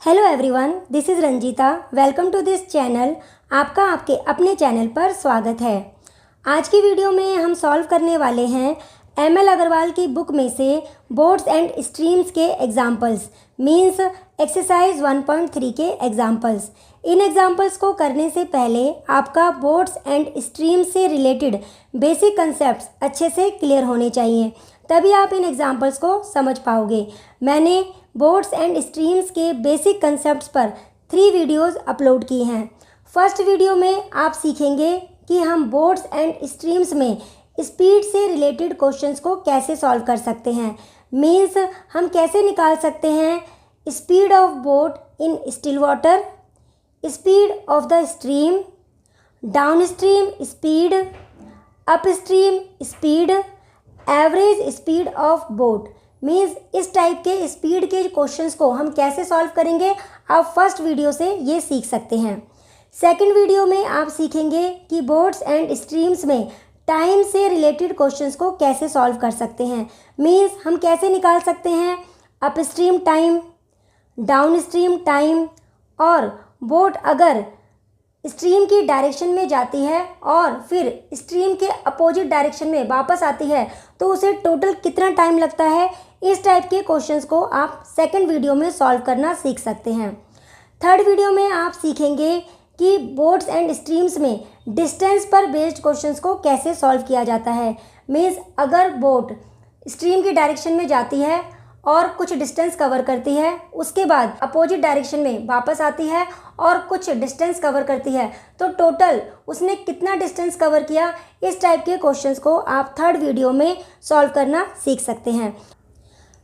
Hello everyone, this is Ranjita. Welcome to this channel. आपका आपके अपने चैनल पर स्वागत है। आज की वीडियो में हम सॉल्व करने वाले हैं एमएल अग्रवाल की बुक में से बोर्ड्स एंड स्ट्रीम्स के एग्जाम्पल्स, मीन्स एक्सरसाइज 1.3 के एग्जाम्पल्स। इन एग्जाम्पल्स को करने से पहले आपका बोर्ड्स एंड स्ट्रीम्स से रिलेटेड बेसिक कंसेप्ट्स अच्छे से क्लियर होने चाहिए, तभी आप इन एग्जाम्पल्स को समझ पाओगे। मैंने बोर्ड्स एंड स्ट्रीम्स के बेसिक कंसेप्ट्स पर 3 वीडियोस अपलोड की हैं। फर्स्ट वीडियो में आप सीखेंगे कि हम बोर्ड्स एंड स्ट्रीम्स में स्पीड से रिलेटेड क्वेश्चंस को कैसे सॉल्व कर सकते हैं, मीन्स हम कैसे निकाल सकते हैं speed of boat in still water, speed of the stream, down stream speed, up stream speed, average speed of boat. Means इस टाइप के स्पीड के क्वेश्चंस को हम कैसे सॉल्व करेंगे, आप फर्स्ट वीडियो से ये सीख सकते हैं। सेकंड वीडियो में आप सीखेंगे कि बोर्ड्स एंड स्ट्रीम्स में टाइम से रिलेटेड क्वेश्चंस को कैसे सॉल्व कर सकते हैं, मीन्स हम कैसे निकाल सकते हैं upstream time, downstream time, और बोट अगर स्ट्रीम की डायरेक्शन में जाती है और फिर स्ट्रीम के अपोजिट डायरेक्शन में वापस आती है तो उसे टोटल कितना टाइम लगता है। इस टाइप के क्वेश्चंस को आप सेकंड वीडियो में सॉल्व करना सीख सकते हैं। थर्ड वीडियो में आप सीखेंगे कि बोट्स एंड स्ट्रीम्स में डिस्टेंस पर बेस्ड क्वेश्चंस को कैसे सॉल्व किया जाता है। मीन्स अगर बोट स्ट्रीम की डायरेक्शन में जाती है और कुछ डिस्टेंस कवर करती है, उसके बाद अपोजिट डायरेक्शन में वापस आती है और कुछ डिस्टेंस कवर करती है, तो टोटल उसने कितना डिस्टेंस कवर किया, इस टाइप के क्वेश्चंस को आप थर्ड वीडियो में सॉल्व करना सीख सकते हैं।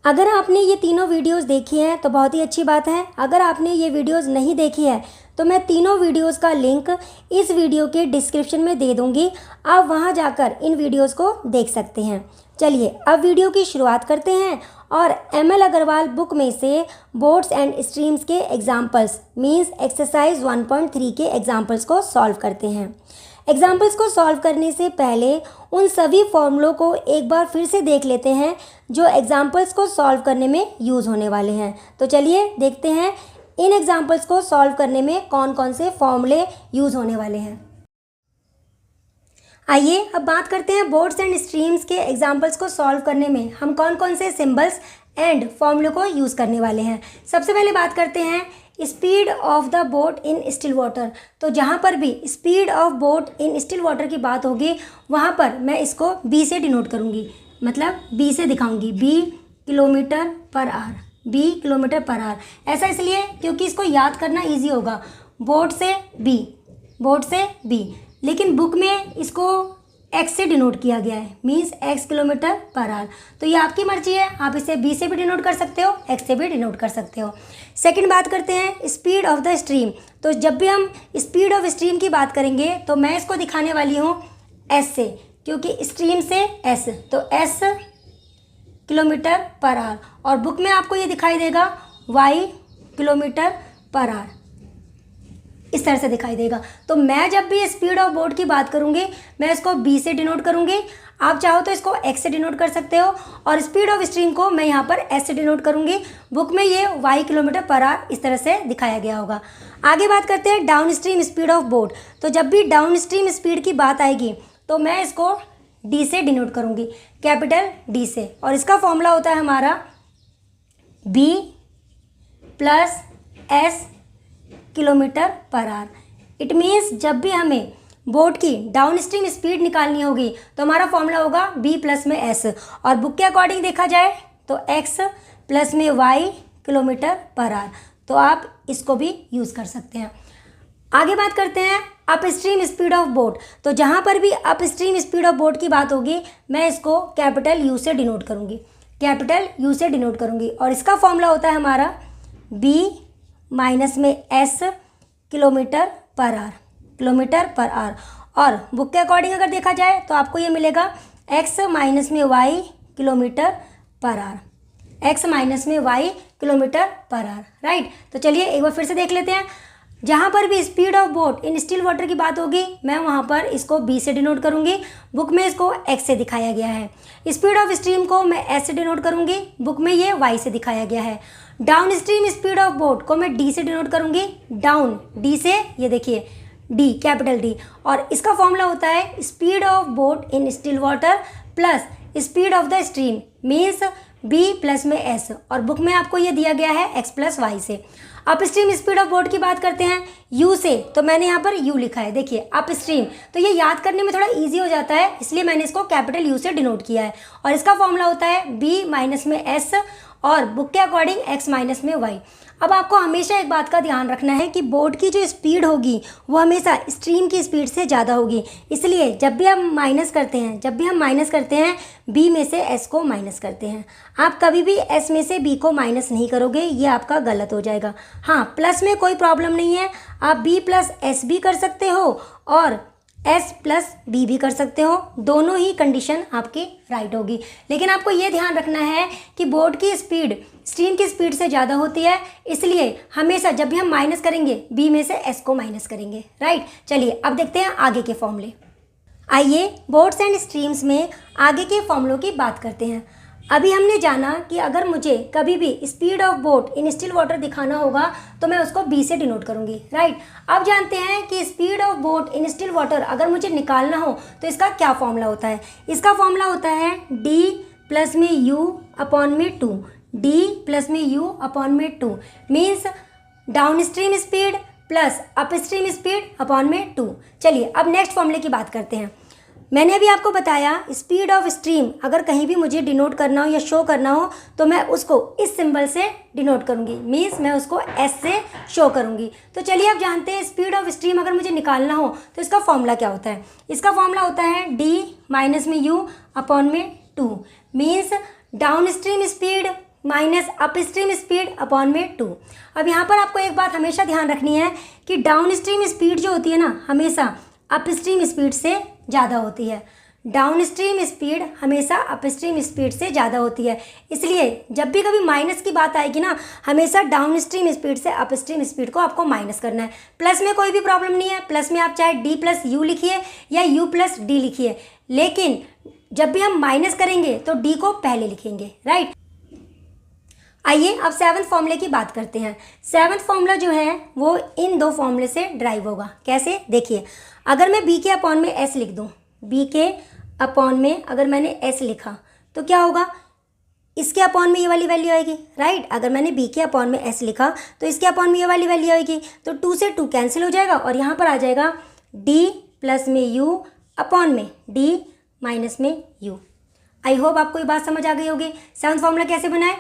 अगर आपने ये तीनों वीडियोस देखी हैं तो बहुत ही अच्छी बात है। अगर आपने ये वीडियोस नहीं देखी है तो मैं तीनों वीडियोस का लिंक इस वीडियो के डिस्क्रिप्शन में दे दूँगी, आप वहाँ जाकर इन वीडियोस को देख सकते हैं। चलिए अब वीडियो की शुरुआत करते हैं और एमएल अग्रवाल बुक में से बोर्ड्स एंड स्ट्रीम्स के एग्जाम्पल्स, मीन्स एक्सरसाइज 1.3 के एग्जाम्पल्स को सॉल्व करते हैं। एग्जाम्पल्स को सॉल्व करने से पहले उन सभी फॉर्मूलों को एक बार फिर से देख लेते हैं जो एग्जाम्पल्स को सॉल्व करने में यूज़ होने वाले हैं। तो चलिए देखते हैं इन एग्जाम्पल्स को सॉल्व करने में कौन कौन से फॉर्मूले यूज़ होने वाले हैं। आइए अब बात करते हैं बोर्ड्स एंड स्ट्रीम्स के एग्जाम्पल्स को सॉल्व करने में हम कौन कौन से सिंबल्स एंड फॉर्मूले को यूज़ करने वाले हैं। सबसे पहले बात करते हैं speed of the boat in still water. तो जहाँ पर भी speed of boat in still water की बात होगी वहाँ पर मैं इसको बी से डिनोट करूँगी, मतलब बी से दिखाऊँगी, B kilometre per hour, B kilometre per hour. ऐसा इसलिए क्योंकि इसको याद करना ईजी होगा, बोट से बी, बोट से बी, लेकिन बुक में इसको एक्स से डिनोट किया गया है, means x kilometre per our. तो ये आपकी मर्जी है, आप इसे बी से भी डिनोट कर सकते हो, एक्स से भी डिनोट कर सकते हो। सेकंड बात करते हैं स्पीड ऑफ द स्ट्रीम। तो जब भी हम स्पीड ऑफ स्ट्रीम की बात करेंगे तो मैं इसको दिखाने वाली हूँ एस से, क्योंकि स्ट्रीम से एस, तो एस किलोमीटर पर आवर, और बुक में आपको ये दिखाई देगा वाई किलोमीटर पर आवर, इस तरह से दिखाई देगा। तो मैं जब भी स्पीड ऑफ बोट की बात करूंगी मैं इसको बी से डिनोट करूंगी, आप चाहो तो इसको एक्स से डिनोट कर सकते हो, और स्पीड ऑफ स्ट्रीम को मैं यहाँ पर एस से डिनोट करूंगी। बुक में ये वाई किलोमीटर पर आवर इस तरह से दिखाया गया होगा। आगे बात करते हैं down stream speed of boat. तो जब भी डाउन स्ट्रीम स्पीड की बात आएगी तो मैं इसको डी से डिनोट करूँगी, कैपिटल डी से, और इसका फॉर्मूला होता है हमारा B plus S kilometre per hour. It means जब भी हमें बोट की डाउन स्ट्रीम स्पीड निकालनी होगी तो हमारा फॉर्मूला होगा बी प्लस में एस, और बुक के अकॉर्डिंग देखा जाए तो एक्स प्लस में वाई किलोमीटर पर आवर। तो आप इसको भी यूज़ कर सकते हैं। आगे बात करते हैं upstream speed of boat. तो जहाँ पर भी upstream speed of boat की बात होगी मैं इसको कैपिटल यू से डिनोट करूँगी, कैपिटल यू से डिनोट करूँगी, और इसका फॉर्मूला होता है हमारा बी माइनस में S kilometre per hour, kilometre per hour. और बुक के अकॉर्डिंग अगर देखा जाए तो आपको ये मिलेगा एक्स माइनस में Y kilometre per hour, X minus में Y kilometre per hour, right. तो चलिए एक बार फिर से देख लेते हैं। जहाँ पर भी speed of boat in still water की बात होगी मैं वहाँ पर इसको बी से डिनोट करूँगी, बुक में इसको एक्स से दिखाया गया है। स्पीड ऑफ स्ट्रीम को मैं एस से डिनोट करूँगी, बुक में ये वाई से दिखाया गया है। Down stream speed of boat को मैं डी से डिनोट करूँगी, डाउन डी से, ये देखिए डी, कैपिटल डी, और इसका फॉर्मूला होता है speed of boat in still water plus speed of the stream means B plus में एस, और बुक में आपको ये दिया गया है एक्स प्लस वाई से। Upstream speed of boat की बात करते हैं यू से, तो मैंने यहाँ पर यू लिखा है, देखिए अप स्ट्रीम, तो ये याद करने में थोड़ा इजी हो जाता है, इसलिए मैंने इसको कैपिटल यू से डिनोट किया है, और इसका फॉर्मूला होता है बी माइनस में एस और बुक के अकॉर्डिंग एक्स माइनस में वाई। अब आपको हमेशा एक बात का ध्यान रखना है कि बोट की जो स्पीड होगी वो हमेशा स्ट्रीम की स्पीड से ज़्यादा होगी, इसलिए जब भी हम माइनस करते हैं बी में से एस को माइनस करते हैं। आप कभी भी एस में से बी को माइनस नहीं करोगे, ये आपका गलत हो जाएगा। हाँ, प्लस में कोई प्रॉब्लम नहीं है, आप बी प्लस एस भी कर सकते हो और एस प्लस बी भी कर सकते हो, दोनों ही कंडीशन आपकी राइट होगी। लेकिन आपको ये ध्यान रखना है कि बोट की स्पीड स्ट्रीम की स्पीड से ज़्यादा होती है, इसलिए हमेशा जब भी हम माइनस करेंगे बी में से एस को माइनस करेंगे, राइट। चलिए अब देखते हैं आगे के फॉर्मूले। आइए बोट्स एंड स्ट्रीम्स में आगे के फॉर्मूलों की बात करते हैं। अभी हमने जाना कि अगर मुझे कभी भी speed of boat in still water दिखाना होगा तो मैं उसको बी से डिनोट करूंगी, राइट। अब जानते हैं कि speed of boat in still water अगर मुझे निकालना हो तो इसका क्या फॉर्मूला होता है। इसका फॉर्मूला होता है डी प्लस में यू अपॉन में टू, डी प्लस में यू अपॉन में two means down stream speed plus up stream speed upon में टू। चलिए अब नेक्स्ट फॉर्मूले की बात करते हैं। मैंने अभी आपको बताया स्पीड ऑफ स्ट्रीम अगर कहीं भी मुझे डिनोट करना हो या शो करना हो तो मैं उसको इस सिंबल से डिनोट करूंगी, मीन्स मैं उसको एस से शो करूंगी। तो चलिए अब जानते हैं स्पीड ऑफ स्ट्रीम अगर मुझे निकालना हो तो इसका फॉर्मूला क्या होता है। इसका फॉर्मूला होता है डी माइनस में यू अपॉन में two means down stream speed minus up stream speed upon में टू। अब यहाँ पर आपको एक बात हमेशा ध्यान रखनी है कि डाउन स्ट्रीम स्पीड जो होती है ना हमेशा अप स्ट्रीम स्पीड से ज़्यादा होती है, डाउन स्ट्रीम स्पीड हमेशा अप स्ट्रीम स्पीड से ज़्यादा होती है, इसलिए जब भी कभी माइनस की बात आएगी ना हमेशा डाउन स्ट्रीम स्पीड से अप स्ट्रीम स्पीड को आपको माइनस करना है। प्लस में कोई भी प्रॉब्लम नहीं है, प्लस में आप चाहे डी प्लस यू लिखिए या यू प्लस डी लिखिए, लेकिन जब भी हम माइनस करेंगे तो डी को पहले लिखेंगे, राइट। आइए अब सेवन्थ फॉर्मूले की बात करते हैं। सेवन्थ फॉर्मूला जो है वो इन दो फॉर्मूले से ड्राइव होगा। कैसे, देखिए अगर मैं बी के अपॉन में एस लिख दूँ, बी के अपॉन में अगर मैंने एस लिखा तो क्या होगा, इसके अपॉन में ये वाली वैल्यू आएगी, राइट। अगर मैंने बी के अपॉन में एस लिखा तो इसके अपॉन में ये वाली वैल्यू आएगी, तो टू से टू कैंसिल हो जाएगा और यहाँ पर आ जाएगा डी प्लस में यू अपॉन में डी माइनस में यू। आई होप आपको ये बात समझ आ गई होगी। सेवन्थ फॉर्मूला कैसे बनाए,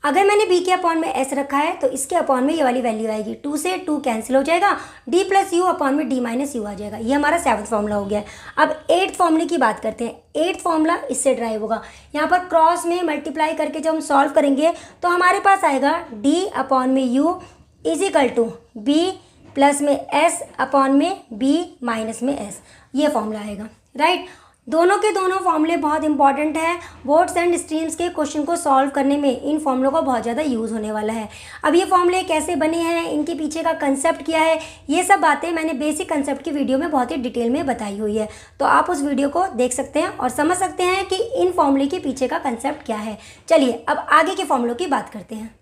अगर मैंने बी के अपॉन में एस रखा है तो इसके अपॉन में ये वाली वैल्यू आएगी, टू से टू कैंसिल हो जाएगा, डी प्लस यू अपॉन में डी माइनस यू आ जाएगा। ये हमारा सेवन्थ फॉर्मूला हो गया। अब एट्थ फॉर्मूले की बात करते हैं। एट्थ फॉर्मूला इससे ड्राइव होगा। यहाँ पर क्रॉस में मल्टीप्लाई करके जब हम सॉल्व करेंगे तो हमारे पास आएगा डी अपॉन में U is equal to B plus में एस अपॉन में बी माइनस में एस, ये फॉर्मूला आएगा, राइट। दोनों के दोनों फॉर्मूले बहुत इंपॉर्टेंट है। बोट्स एंड स्ट्रीम्स के क्वेश्चन को सॉल्व करने में इन फॉर्मूलों का बहुत ज़्यादा यूज़ होने वाला है। अब ये फॉर्मूले कैसे बने हैं, इनके पीछे का कंसेप्ट क्या है, ये सब बातें मैंने बेसिक कंसेप्ट की वीडियो में बहुत ही डिटेल में बताई हुई है, तो आप उस वीडियो को देख सकते हैं और समझ सकते हैं कि इन फॉर्मूले के पीछे का कंसेप्ट क्या है। चलिए अब आगे के फॉर्मूलों की बात करते हैं।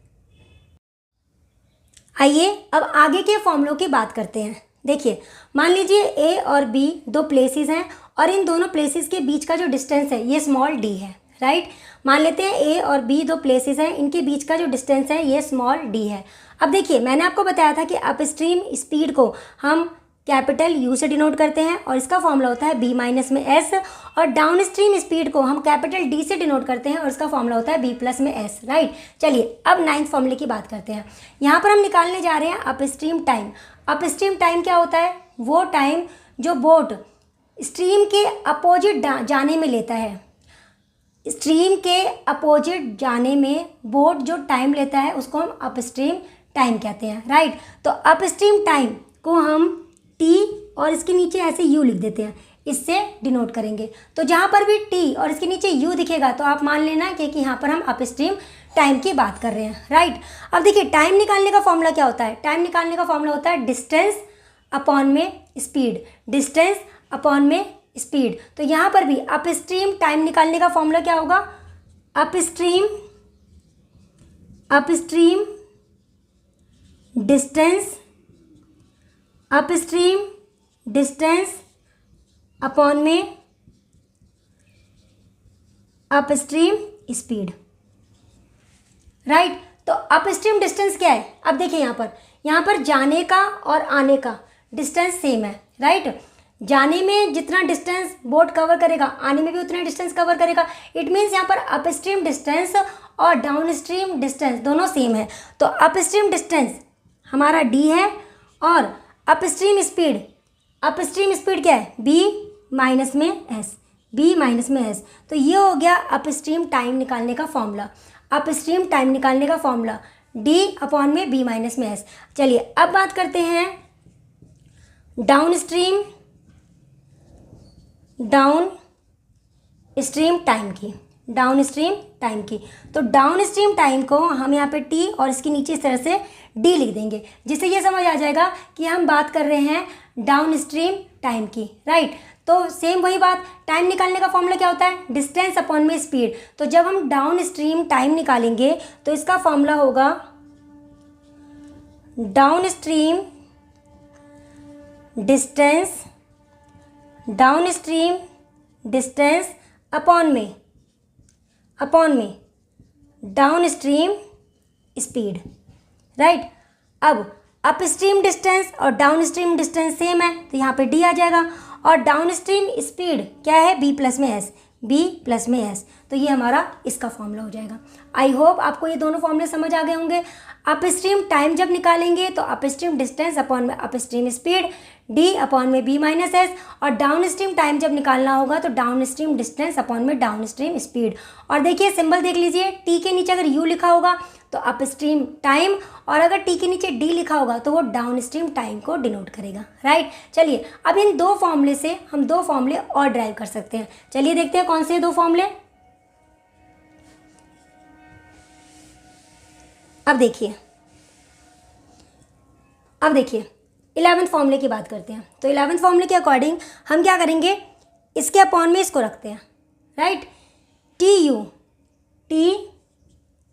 आइए अब आगे के फॉर्मूलों की बात करते हैं। देखिए मान लीजिए ए और बी दो प्लेसेस हैं और इन दोनों प्लेसेस के बीच का जो डिस्टेंस है ये स्मॉल डी है, राइट। मान लेते हैं ए और बी दो प्लेसेस हैं, इनके बीच का जो डिस्टेंस है ये स्मॉल डी है। अब देखिए मैंने आपको बताया था कि अपस्ट्रीम स्पीड को हम कैपिटल यू से डिनोट करते हैं और इसका फॉर्मूला होता है बी माइनस में एस, और डाउन स्ट्रीम स्पीड को हम कैपिटल डी से डिनोट करते हैं और इसका फॉर्मूला होता है बी प्लस में एस, राइट। चलिए अब नाइन्थ फॉर्मूले की बात करते हैं। यहाँ पर हम निकालने जा रहे हैं अपस्ट्रीम टाइम। अपस्ट्रीम टाइम क्या होता है, वो टाइम जो बोट स्ट्रीम के अपोजिट जाने में लेता है। स्ट्रीम के अपोजिट जाने में बोट जो टाइम लेता है उसको हम अपस्ट्रीम टाइम कहते हैं, राइट। तो अपस्ट्रीम टाइम को हम टी और इसके नीचे ऐसे यू लिख देते हैं, इससे डिनोट करेंगे। तो जहाँ पर भी टी और इसके नीचे यू दिखेगा तो आप मान लेना कि यहाँ पर हम अपस्ट्रीम टाइम की बात कर रहे हैं, राइट। अब देखिए टाइम निकालने का फॉर्मूला क्या होता है। टाइम निकालने का फॉर्मूला होता है डिस्टेंस अपॉन में स्पीड, डिस्टेंस अपॉन में स्पीड। तो यहाँ पर भी अपस्ट्रीम टाइम निकालने का फॉर्मूला क्या होगा, अपस्ट्रीम अपस्ट्रीम डिस्टेंस अपॉन में अपस्ट्रीम स्पीड, राइट। तो अपस्ट्रीम डिस्टेंस क्या है, अब देखिए यहाँ पर जाने का और आने का डिस्टेंस सेम है, राइट। जाने में जितना डिस्टेंस बोट कवर करेगा, आने में भी उतना डिस्टेंस कवर करेगा। इट मीन्स यहाँ पर अपस्ट्रीम डिस्टेंस और डाउनस्ट्रीम डिस्टेंस दोनों सेम है। तो अपस्ट्रीम डिस्टेंस हमारा d है और अपस्ट्रीम स्पीड क्या है, b माइनस में s। तो ये हो गया अपस्ट्रीम टाइम निकालने का फॉर्मूला, d अपॉन में b माइनस में s। चलिए अब बात करते हैं डाउनस्ट्रीम टाइम की। तो डाउनस्ट्रीम टाइम को हम यहाँ पे t और इसके नीचे इस तरह से d लिख देंगे, जिससे ये समझ आ जाएगा कि हम बात कर रहे हैं डाउनस्ट्रीम टाइम की, राइट। तो सेम वही बात, टाइम निकालने का फॉर्मूला क्या होता है, डिस्टेंस अपॉन में स्पीड। तो जब हम डाउनस्ट्रीम टाइम निकालेंगे तो इसका फॉर्मूला होगा डाउनस्ट्रीम डिस्टेंस अपॉन में डाउनस्ट्रीम स्पीड, राइट। अब अपस्ट्रीम डिस्टेंस और डाउनस्ट्रीम डिस्टेंस सेम है, तो यहाँ पे d आ जाएगा। और डाउनस्ट्रीम स्पीड क्या है, b प्लस में s। तो ये हमारा इसका फॉर्मूला हो जाएगा। आई होप आपको ये दोनों फॉर्मूले समझ आ गए होंगे। अपस्ट्रीम टाइम जब निकालेंगे तो अपस्ट्रीम डिस्टेंस अपॉन में अपस्ट्रीम स्पीड, d अपॉन में b माइनस s। और डाउनस्ट्रीम टाइम जब निकालना होगा तो डाउनस्ट्रीम डिस्टेंस अपॉन में डाउनस्ट्रीम स्पीड। और देखिए सिंबल देख लीजिए, t के नीचे अगर u लिखा होगा तो अपस्ट्रीम टाइम, और अगर t के नीचे d लिखा होगा तो वो डाउनस्ट्रीम टाइम को डिनोट करेगा, राइट। चलिए अब इन दो फॉर्मूले से हम दो फॉर्मूले और ड्राइव कर सकते हैं। चलिए देखते हैं कौन से दो फॉर्मूले। अब देखिए 11वें फॉर्मूले की बात करते हैं। तो 11वें फॉर्मूले के अकॉर्डिंग हम क्या करेंगे, इसके अपॉन में इसको रखते हैं, राइट। टी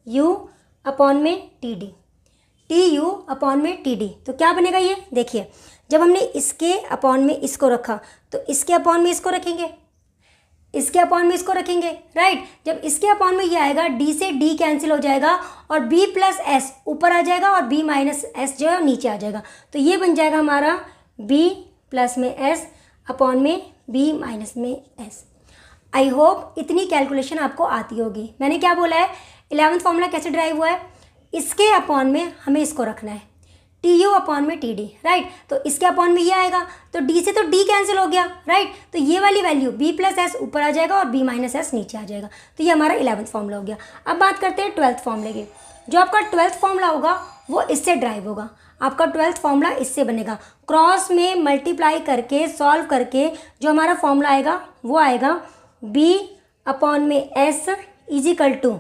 यू अपॉन में टी डी। तो क्या बनेगा ये, देखिए जब हमने इसके अपॉन में इसको रखा तो इसके अपॉन में इसको रखेंगे, राइट। जब इसके अपॉन में ये आएगा, d से d कैंसिल हो जाएगा और b प्लस s ऊपर आ जाएगा और b माइनस s जो है नीचे आ जाएगा। तो ये बन जाएगा हमारा b प्लस में s अपॉन में b माइनस में s। आई होप इतनी कैलकुलेशन आपको आती होगी। मैंने क्या बोला है, 11वां फॉर्मूला कैसे ड्राइव हुआ है, इसके अपॉन में हमें इसको रखना है, टी यू अपॉन में टी डी, राइट। तो इसके अपॉन में ये आएगा तो d से तो d कैंसिल हो गया, राइट। तो ये वाली वैल्यू b प्लस s ऊपर आ जाएगा और b माइनस s नीचे आ जाएगा। तो ये हमारा 11वां फॉर्मूला हो गया। अब बात करते हैं 12th फॉर्मूले की। जो आपका 12th फॉर्मूला होगा वो इससे ड्राइव होगा। आपका 12th फॉर्मूला इससे बनेगा, क्रॉस में मल्टीप्लाई करके सॉल्व करके जो हमारा फॉर्मूला आएगा वो आएगा b अपॉन में s is equal to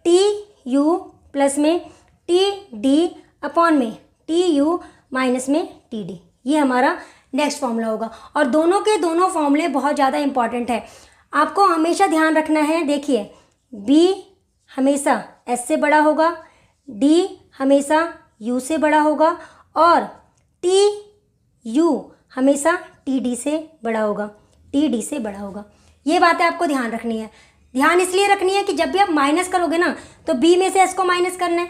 T U plus में टी डी अपॉन में टी यू माइनस में टी डी। ये हमारा नेक्स्ट फॉर्मूला होगा। और दोनों के दोनों फॉर्मूले बहुत ज़्यादा इंपॉर्टेंट है, आपको हमेशा ध्यान रखना है। देखिए b हमेशा s से बड़ा होगा, d हमेशा u से बड़ा होगा और टी यू हमेशा टी डी से बड़ा होगा, ये बातें आपको ध्यान रखनी है। ध्यान इसलिए रखनी है कि जब भी आप माइनस करोगे ना तो b में से s को माइनस करना है,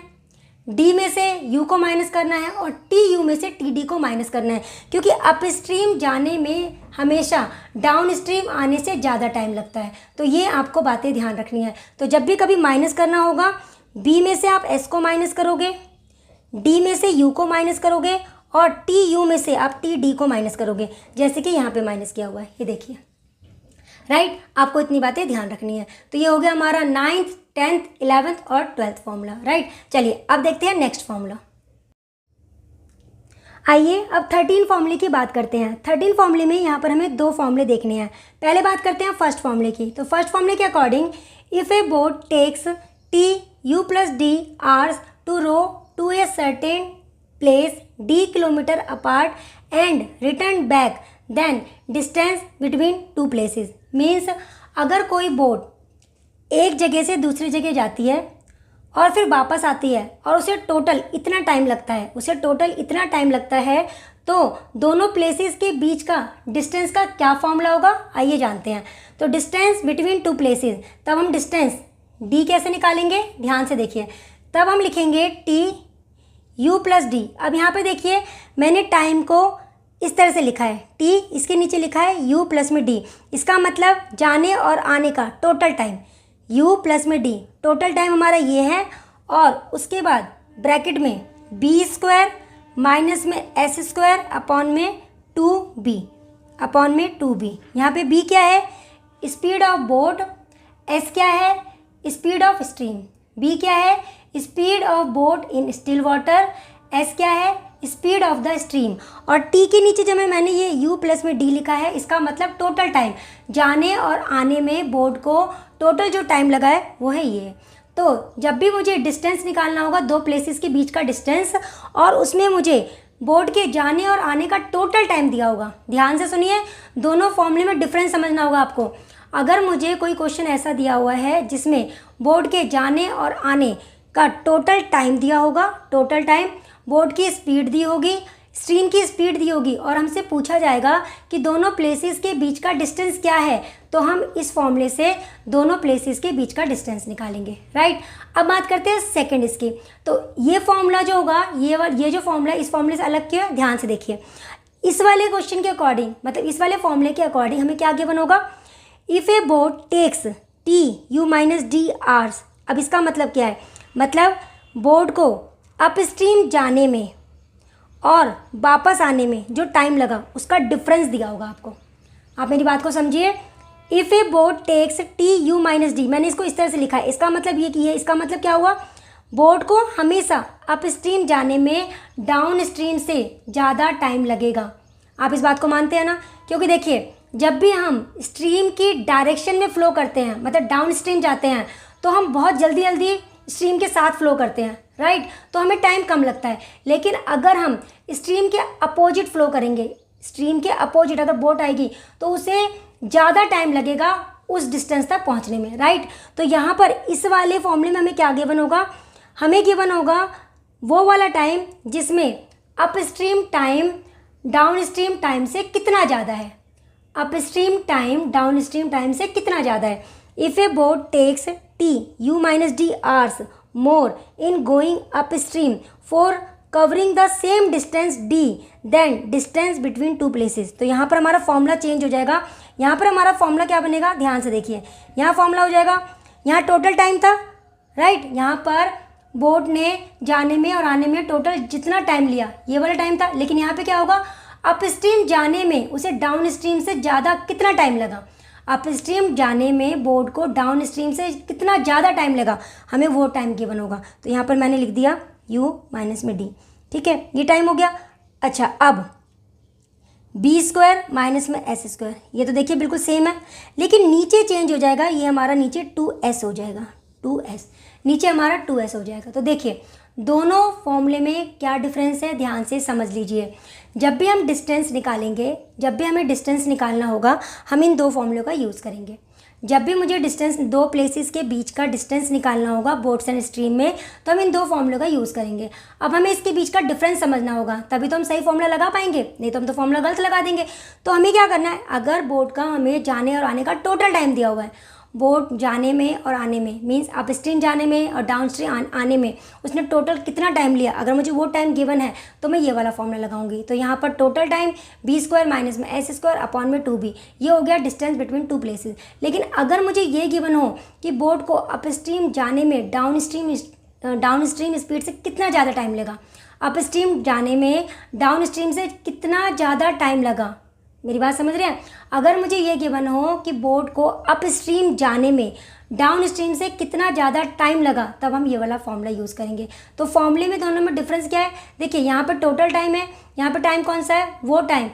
d में से u को माइनस करना है और टी यू में से टी डी को माइनस करना है, क्योंकि अपस्ट्रीम जाने में हमेशा डाउन स्ट्रीम आने से ज़्यादा टाइम लगता है। तो ये आपको बातें ध्यान रखनी है। तो जब भी कभी माइनस करना होगा, b में से आप s को माइनस करोगे, d में से u को माइनस करोगे और टी यू में से आप टी डी को माइनस करोगे, जैसे कि यहाँ पे माइनस किया हुआ है, ये देखिए, राइट। आपको इतनी बातें ध्यान रखनी है। तो ये हो गया हमारा 9th, 10th, 11th और 12th फॉर्मूला, राइट। चलिए अब देखते हैं नेक्स्ट फॉर्मूला। आइए अब 13 फॉर्मूले की बात करते हैं। 13 फॉर्मूले में यहाँ पर हमें दो फॉर्मूले देखने हैं। पहले बात करते हैं फर्स्ट फॉर्मूले की। तो फर्स्ट फॉर्मूले के according, if a boat takes T U plus D hours to row to a certain place d kilometre apart and return back, then distance between two places. Means अगर कोई बोट एक जगह से दूसरी जगह जाती है और फिर वापस आती है और उसे टोटल इतना टाइम लगता है, तो दोनों प्लेसेस के बीच का डिस्टेंस का क्या फॉर्मूला होगा, आइए जानते हैं। तो डिस्टेंस बिटवीन टू प्लेसेस, तब हम डिस्टेंस d कैसे निकालेंगे, ध्यान से देखिए। तब हम लिखेंगे t u प्लस डी। अब यहाँ पे देखिए मैंने टाइम को इस तरह से लिखा है, t इसके नीचे लिखा है u प्लस में d। इसका मतलब जाने और आने का टोटल टाइम, u प्लस में d टोटल टाइम हमारा ये है। और उसके बाद ब्रैकेट में b स्क्वायर माइनस में s स्क्वायर अपॉन में 2b, यहाँ पे b क्या है, स्पीड ऑफ बोट, s क्या है, स्पीड ऑफ स्ट्रीम, b क्या है, speed of boat in still water, s क्या है, स्पीड ऑफ द स्ट्रीम। और t के नीचे जब मैंने ये u प्लस में d लिखा है, इसका मतलब टोटल टाइम, जाने और आने में बोट को टोटल जो टाइम लगा है वो है ये। तो जब भी मुझे डिस्टेंस निकालना होगा, दो प्लेसेस के बीच का डिस्टेंस, और उसमें मुझे बोट के जाने और आने का टोटल टाइम दिया होगा, ध्यान से सुनिए, दोनों फॉर्मूले में डिफरेंस समझना होगा आपको। अगर मुझे कोई क्वेश्चन ऐसा दिया हुआ है जिसमें बोट के जाने और आने का टोटल टाइम दिया होगा, टोटल टाइम, बोट की स्पीड दी होगी, स्ट्रीम की स्पीड दी होगी, और हमसे पूछा जाएगा कि दोनों प्लेसेस के बीच का डिस्टेंस क्या है, तो हम इस फॉर्मूले से दोनों प्लेसेस के बीच का डिस्टेंस निकालेंगे, राइट। अब बात करते हैं सेकंड इसकी। तो ये फॉर्मूला जो होगा, ये जो फॉर्मूला इस फॉर्मूले से अलग क्यों है, ध्यान से देखिए। इस वाले क्वेश्चन के अकॉर्डिंग, मतलब इस वाले फॉर्मूले के अकॉर्डिंग हमें क्या गिवन होगा, if a boat takes T U minus D hours. अब इसका मतलब क्या है, मतलब बोट को अप स्ट्रीम जाने में और वापस आने में जो टाइम लगा उसका डिफरेंस दिया होगा आपको। आप मेरी बात को समझिए। If a boat takes T U minus D, मैंने इसको इस तरह से लिखा है, इसका मतलब ये कि इसका मतलब क्या हुआ, बोट को हमेशा अप स्ट्रीम जाने में डाउन स्ट्रीम से ज़्यादा टाइम लगेगा। आप इस बात को मानते हैं ना, क्योंकि देखिए जब भी हम स्ट्रीम की डायरेक्शन में फ़्लो करते हैं, मतलब डाउन स्ट्रीम जाते हैं, तो हम बहुत जल्दी जल्दी स्ट्रीम के साथ फ़्लो करते हैं, राइट, तो हमें टाइम कम लगता है। लेकिन अगर हम स्ट्रीम के अपोजिट फ़्लो करेंगे, स्ट्रीम के अपोजिट अगर बोट आएगी तो उसे ज़्यादा टाइम लगेगा उस डिस्टेंस तक पहुंचने में, राइट। तो यहाँ पर इस वाले फॉर्मूले में हमें क्या गिवन होगा, हमें गिवन होगा वो वाला टाइम जिसमें upstream time downstream time से कितना ज़्यादा है, upstream time downstream time से कितना ज़्यादा है। If a boat takes T U minus D hours more in going upstream for covering the same distance D then distance between two places. तो यहाँ पर हमारा formula change हो जाएगा। यहाँ पर हमारा फॉर्मूला क्या बनेगा, ध्यान से देखिए, यहाँ फॉर्मूला हो जाएगा, यहाँ टोटल टाइम था, राइट, यहाँ पर बोट ने जाने में और आने में टोटल जितना टाइम लिया ये वाला टाइम था। लेकिन यहाँ पे क्या होगा, अप स्ट्रीम जाने में उसे डाउन स्ट्रीम से ज़्यादा कितना टाइम लगा, अप स्ट्रीम जाने में बोट को डाउन स्ट्रीम से कितना ज़्यादा टाइम लगा, हमें वो टाइम गिवन होगा। तो यहाँ पर मैंने लिख दिया u माइनस में d, ठीक है, ये टाइम हो गया। अच्छा, अब बी स्क्वायर माइनस में एस स्क्वायर, ये तो देखिए बिल्कुल सेम है, लेकिन नीचे चेंज हो जाएगा, ये हमारा नीचे 2s हो जाएगा, 2s नीचे हमारा 2s हो जाएगा। तो देखिए दोनों फॉर्मूले में क्या डिफरेंस है, ध्यान से समझ लीजिए। जब भी हम डिस्टेंस निकालेंगे, जब भी हमें डिस्टेंस निकालना होगा, हम इन दो फॉर्मूलों का यूज़ करेंगे। जब भी मुझे डिस्टेंस, दो प्लेसेस के बीच का डिस्टेंस निकालना होगा बोट्स एंड स्ट्रीम में, तो हम इन दो फॉर्मूलों का यूज़ करेंगे। अब हमें इसके बीच का डिफरेंस समझना होगा, तभी तो हम सही फॉर्मूला लगा पाएंगे, नहीं तो हम तो फॉर्मूला गलत लगा देंगे। तो हमें क्या करना है, अगर बोट का हमें जाने और आने का टोटल टाइम दिया हुआ है, बोट जाने में और आने में, मीन्स अप स्ट्रीम जाने में और डाउन स्ट्रीम आने में उसने टोटल कितना टाइम लिया, अगर मुझे वो टाइम गिवन है तो मैं ये वाला फॉर्मूला लगाऊंगी। तो यहाँ पर total time B square minus में एस स्क्वायर अपॉन में 2b, ये हो गया डिस्टेंस बिटवीन टू प्लेसेस। लेकिन अगर मुझे ये गिवन हो कि बोट को अप स्ट्रीम जाने में डाउन स्ट्रीम स्पीड से कितना ज़्यादा टाइम लगा, अप स्ट्रीम जाने में डाउन स्ट्रीम से कितना ज़्यादा टाइम लगा, मेरी बात समझ रहे हैं। अगर मुझे ये गिवन हो कि बोट को अप स्ट्रीम जाने में डाउन स्ट्रीम से कितना ज़्यादा टाइम लगा, तब हम ये वाला फॉर्मूला यूज़ करेंगे। तो फॉर्मूले में दोनों में डिफरेंस क्या है, देखिए यहाँ पर टोटल टाइम है, यहाँ पर टाइम कौन सा है, वो टाइम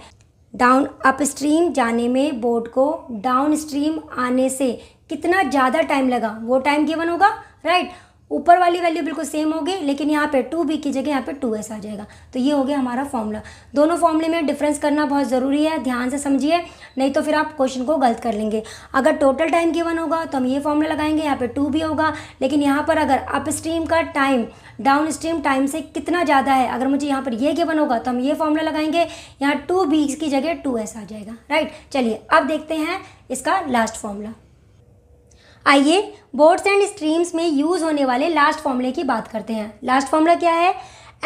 डाउन अप स्ट्रीम जाने में बोट को डाउन स्ट्रीम आने से कितना ज़्यादा टाइम लगा, वो टाइम गिवन होगा, राइट। ऊपर वाली वैल्यू बिल्कुल सेम होगी, लेकिन यहाँ पे 2b की जगह यहाँ पे 2s आ जाएगा। तो ये हो गया हमारा फॉर्मूला। दोनों फॉर्मूले में डिफरेंस करना बहुत ज़रूरी है, ध्यान से समझिए, नहीं तो फिर आप क्वेश्चन को गलत कर लेंगे। अगर टोटल टाइम गिवन होगा तो हम ये फॉर्मूला लगाएंगे, यहाँ पे 2b होगा, लेकिन यहाँ पर अगर अप स्ट्रीम का टाइम डाउन स्ट्रीम टाइम से कितना ज़्यादा है, अगर मुझे यहाँ पर ये गिवन होगा तो हम ये फॉर्मूला लगाएंगे, यहाँ 2b की जगह 2s आ जाएगा, राइट। चलिए अब देखते हैं इसका लास्ट फॉर्मूला। आइए बोट्स एंड स्ट्रीम्स में यूज़ होने वाले लास्ट फॉर्मूले की बात करते हैं। लास्ट फॉर्मूला क्या है?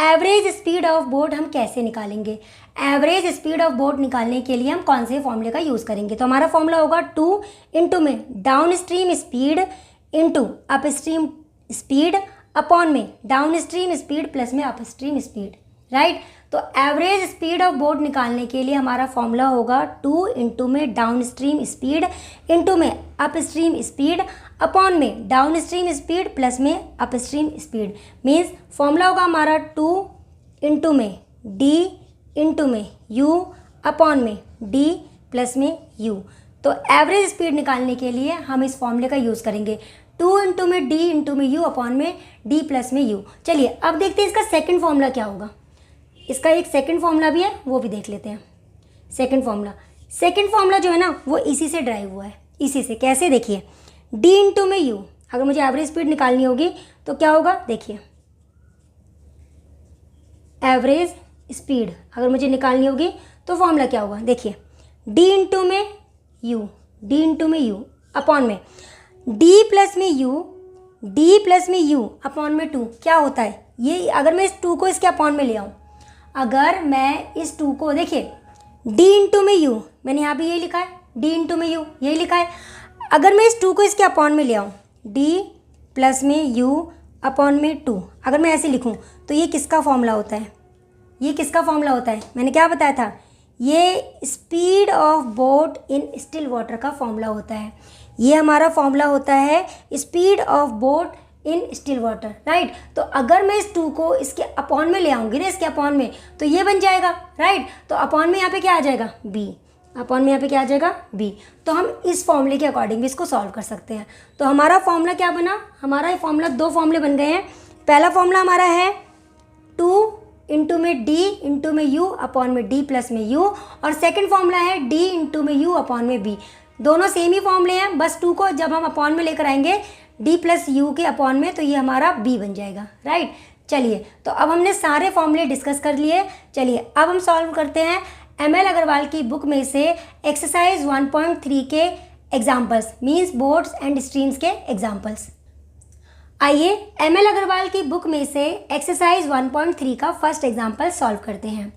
एवरेज स्पीड ऑफ बोट हम कैसे निकालेंगे? एवरेज स्पीड ऑफ बोट निकालने के लिए हम कौन से फॉर्मूले का यूज़ करेंगे? तो हमारा फॉर्मूला होगा 2 इंटू में down stream speed into up stream speed upon में डाउन स्ट्रीम स्पीड प्लस में अप स्ट्रीम स्पीड, राइट। तो एवरेज स्पीड ऑफ बोट निकालने के लिए हमारा फॉर्मूला होगा 2 इंटू में डाउन स्ट्रीम स्पीड इंटू में अप स्ट्रीम स्पीड अपॉन में डाउन स्ट्रीम स्पीड प्लस में up stream speed. Means formula होगा हमारा 2 इंटू में डी इंटू में यू अपॉन में डी प्लस में यू। तो एवरेज स्पीड निकालने के लिए हम इस फॉर्मूले का यूज़ करेंगे 2 इंटू में डी इंटू में यू अपॉन में डी प्लस में यू। चलिए अब देखते हैं इसका सेकंड फॉर्मूला क्या होगा। इसका एक सेकंड फॉर्मूला भी है, वो भी देख लेते हैं। सेकंड फॉर्मूला जो है ना वो इसी से ड्राइव हुआ है। इसी से कैसे? देखिए डी इंटू में यू, अगर मुझे एवरेज स्पीड निकालनी होगी तो क्या होगा? देखिए एवरेज स्पीड अगर मुझे निकालनी होगी तो फॉर्मूला क्या होगा? देखिए डी इंटू में यू अपॉन में डी प्लस में यू अपॉन में 2 क्या होता है? ये अगर मैं इस 2 को इसके अपॉन में ले आऊँ, अगर मैं इस 2 को, देखिए डी इंटू में यू, मैंने यहाँ पे यही लिखा है, डी इंटू में यू यही लिखा है। अगर मैं इस 2 को इसके अपॉन में ले आऊँ, डी प्लस में यू अपॉन में 2, अगर मैं ऐसे लिखूँ तो ये किसका फॉर्मूला होता है? ये किसका फॉर्मूला होता है? मैंने क्या बताया था? ये speed of boat in still water का फॉर्मूला होता है। ये हमारा फॉर्मूला होता है speed of boat in still water, right. तो अगर मैं इस 2 को इसके अपॉन में ले आऊँगी ना, इसके अपॉन में, तो ये बन जाएगा, राइट। तो अपॉन में यहाँ पे क्या आ जाएगा? बी। अपॉन में यहाँ पे क्या आ जाएगा? बी। तो हम इस फॉर्मूले के अकॉर्डिंग भी इसको सॉल्व कर सकते हैं। तो हमारा फॉर्मूला क्या बना? हमारा ये फॉर्मूला 2 फॉर्मूले बन गए हैं। पहला फॉर्मूला हमारा है 2 इंटू में डी इंटू में यू अपॉन में डी प्लस में यू, और सेकेंड फॉर्मूला है डी इंटू में यू अपॉन में बी। दोनों सेम ही फॉर्मूले हैं, बस 2 को जब हम अपॉन में लेकर आएंगे डी प्लस यू के अपॉन में, तो ये हमारा बी बन जाएगा, राइट। चलिए तो अब हमने सारे फॉर्मूले डिस्कस कर लिए। चलिए अब हम सॉल्व करते हैं एमएल अग्रवाल की बुक में से एक्सरसाइज 1.3 के examples, means boats and streams के एग्जाम्पल्स। आइए एमएल अग्रवाल की बुक में से एक्सरसाइज 1.3 का फर्स्ट एग्जाम्पल सॉल्व करते हैं।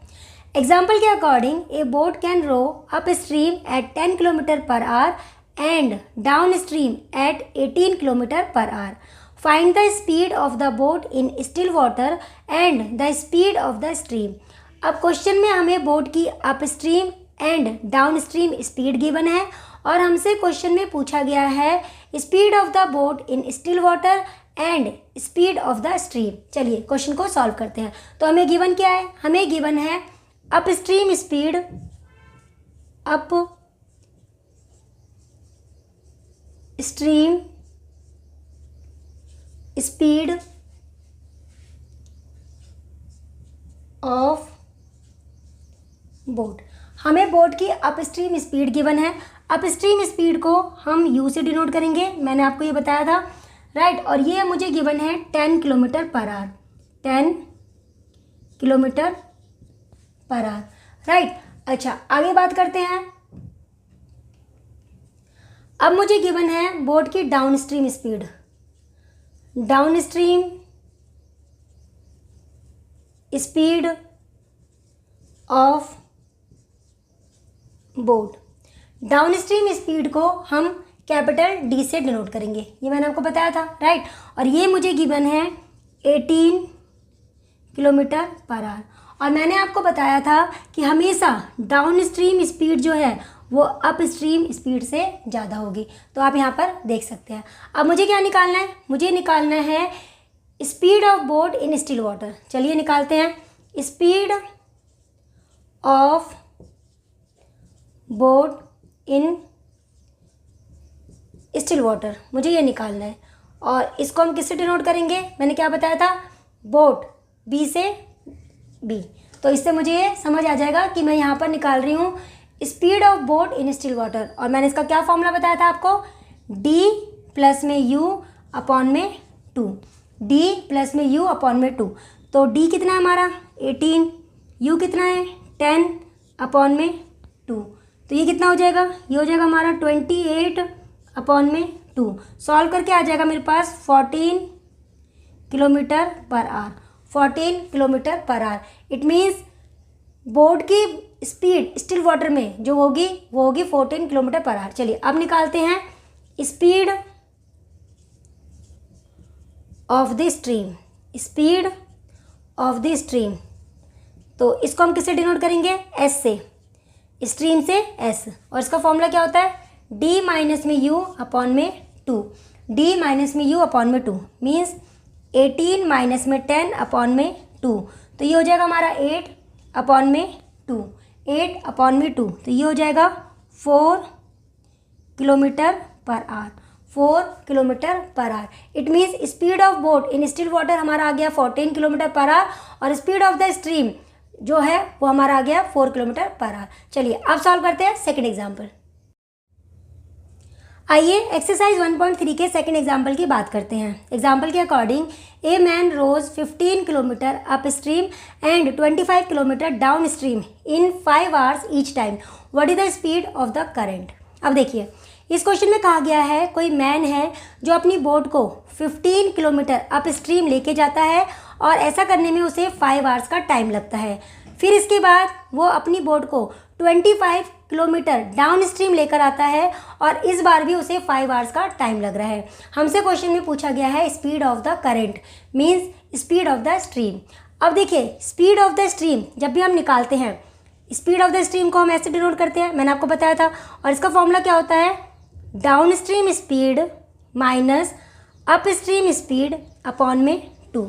एग्जाम्पल के according a boat can row upstream at 10 kilometre per hour and downstream at 18 km per hour. Find the speed of the boat in still water and the speed of the stream. अब question में हमें boat की up stream and down stream speed given है, और हमसे question में पूछा गया है speed of the boat in still water and speed of the stream. चलिए क्वेश्चन को सॉल्व करते हैं। तो हमें गिवन क्या है? हमें गिवन है upstream speed, up stream speed of boat. हमें बोट की अप स्ट्रीम स्पीड गिवन है। अप स्ट्रीम स्पीड को हम यू से डिनोट करेंगे, मैंने आपको ये बताया था, राइट। और ये मुझे गिवन है 10 kilometre per our, 10 kilometre per hour, right. अच्छा आगे बात करते हैं। अब मुझे गिवन है बोट की down stream speed, down stream speed of boat. Down stream speed को हम कैपिटल डी से डिनोट करेंगे, ये मैंने आपको बताया था, राइट। और ये मुझे गिवन है 18 किलोमीटर पर आवर। और मैंने आपको बताया था कि हमेशा डाउन स्ट्रीम स्पीड जो है वो अप स्ट्रीम स्पीड से ज़्यादा होगी। तो आप यहाँ पर देख सकते हैं। अब मुझे क्या निकालना है? मुझे निकालना है speed of boat in still water. चलिए निकालते हैं। Speed of boat in still water, मुझे ये निकालना है। और इसको हम किससे डिनोट करेंगे, मैंने क्या बताया था, बोट, बी से बी। तो इससे मुझे ये समझ आ जाएगा कि मैं यहाँ पर निकाल रही हूँ speed of boat in still water. और मैंने इसका क्या फॉर्मूला बताया था आपको, डी प्लस में यू अपॉन में 2, डी प्लस में यू अपॉन में 2। तो डी कितना है हमारा 18, यू कितना है 10 अपॉन में 2। तो ये कितना हो जाएगा, ये हो जाएगा हमारा 28 अपॉन में 2। सॉल्व करके आ जाएगा मेरे पास 14 kilometre per our, 14 kilometre per hour. It means boat की स्पीड स्टिल वाटर में जो होगी वो होगी 14 किलोमीटर पर आवर। चलिए अब निकालते हैं speed of the stream, speed of the stream. तो इसको हम किससे डिनोट करेंगे, एस से, स्ट्रीम से एस। और इसका फॉर्मूला क्या होता है, डी माइनस में यू अपॉन में 2, डी माइनस में यू अपॉन में 2 मीन्स 18 माइनस में 10 अपॉन में 2। तो ये हो जाएगा हमारा 8 अपॉन में 2, 8 अपॉन में 2। तो ये हो जाएगा 4 kilometre per our, 4 kilometre per hour. It means speed of boat in still water हमारा आ गया 14 किलोमीटर पर आवर, और स्पीड ऑफ द स्ट्रीम जो है वो हमारा आ गया 4 किलोमीटर पर आवर। चलिए अब सॉल्व करते हैं सेकंड एग्जाम्पल। आइए एक्सरसाइज 1.3 के सेकंड एग्जाम्पल की बात करते हैं। एग्जाम्पल के according a man rows 15 kilometre upstream and 25 kilometre downstream in 5 hours each time, what is the speed of the current. अब देखिए इस क्वेश्चन में कहा गया है कोई मैन है जो अपनी बोट को 15 किलोमीटर अप स्ट्रीम लेके जाता है और ऐसा करने में उसे 5 आवर्स का टाइम लगता है। फिर इसके बाद वो अपनी बोट को 25 किलोमीटर डाउन स्ट्रीम लेकर आता है और इस बार भी उसे 5 आवर्स का टाइम लग रहा है। हमसे क्वेश्चन में पूछा गया है speed of the current means speed of the stream. अब देखिए स्पीड ऑफ द स्ट्रीम जब भी हम निकालते हैं, स्पीड ऑफ द स्ट्रीम को हम ऐसे डिनोट करते हैं, मैंने आपको बताया था। और इसका फॉर्मूला क्या होता है, down stream speed minus up stream speed upon में 2।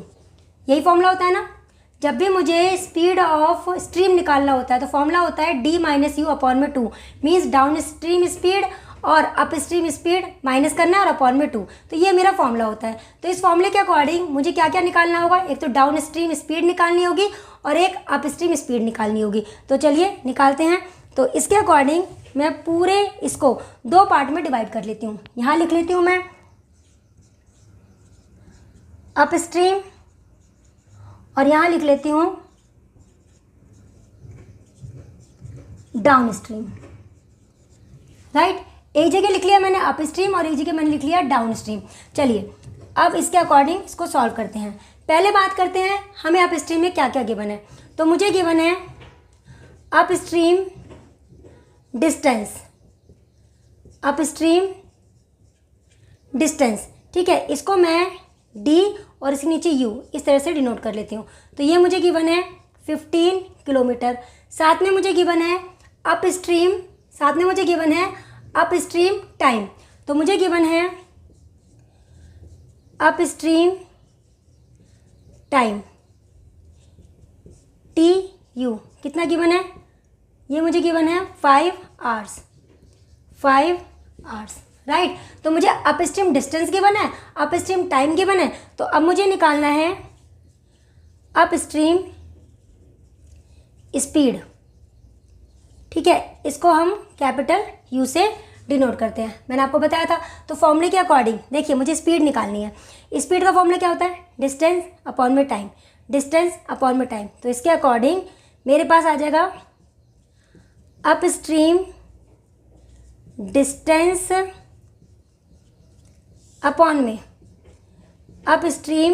यही फॉर्मूला होता है ना। जब भी मुझे स्पीड ऑफ स्ट्रीम निकालना होता है तो फॉर्मूला होता है डी माइनस यू अपॉन में 2 मीन्स डाउन स्ट्रीम स्पीड और अप स्ट्रीम स्पीड माइनस करना है और अपॉन में 2। तो ये मेरा फॉर्मूला होता है। तो इस फॉर्मूले के अकॉर्डिंग मुझे क्या क्या निकालना होगा, एक तो डाउन स्ट्रीम स्पीड निकालनी होगी और एक अप स्ट्रीम स्पीड निकालनी होगी। तो चलिए निकालते हैं। तो इसके अकॉर्डिंग मैं पूरे इसको 2 पार्ट में डिवाइड कर लेती हूँ। यहाँ लिख लेती हूँ मैं अप स्ट्रीम और यहाँ लिख लेती हूँ डाउन स्ट्रीम। राइट, एक जगह लिख लिया मैंने अप स्ट्रीम और एक जगह मैंने लिख लिया डाउन स्ट्रीम। चलिए अब इसके अकॉर्डिंग इसको सॉल्व करते हैं। पहले बात करते हैं हमें अप स्ट्रीम में क्या क्या गिवन है। तो मुझे गिवन है up stream distance, up stream distance, ठीक है। इसको मैं डी और इसके नीचे यू इस तरह से डिनोट कर लेती हूँ। तो ये मुझे गिवन है 15 किलोमीटर। साथ में मुझे गिवन है अप स्ट्रीम, साथ में मुझे गिवन है अप स्ट्रीम टाइम। तो मुझे गिवन है upstream time T U कितना गिवन है, ये मुझे गिवन है 5 आवर्स, 5 आवर्स। राइट, तो मुझे अप स्ट्रीम डिस्टेंस गिवन है, अप स्ट्रीम टाइम गिवन है। तो अब मुझे निकालना है अप स्ट्रीम स्पीड, ठीक है। इसको हम कैपिटल यू से डिनोट करते हैं, मैंने आपको बताया था। तो फॉर्मूले के अकॉर्डिंग देखिए मुझे स्पीड निकालनी है। स्पीड का फॉर्मूला क्या होता है, डिस्टेंस अपॉन में टाइम, डिस्टेंस अपॉन में टाइम। तो इसके अकॉर्डिंग मेरे पास आ जाएगा अप स्ट्रीम डिस्टेंस अपॉन में अप स्ट्रीम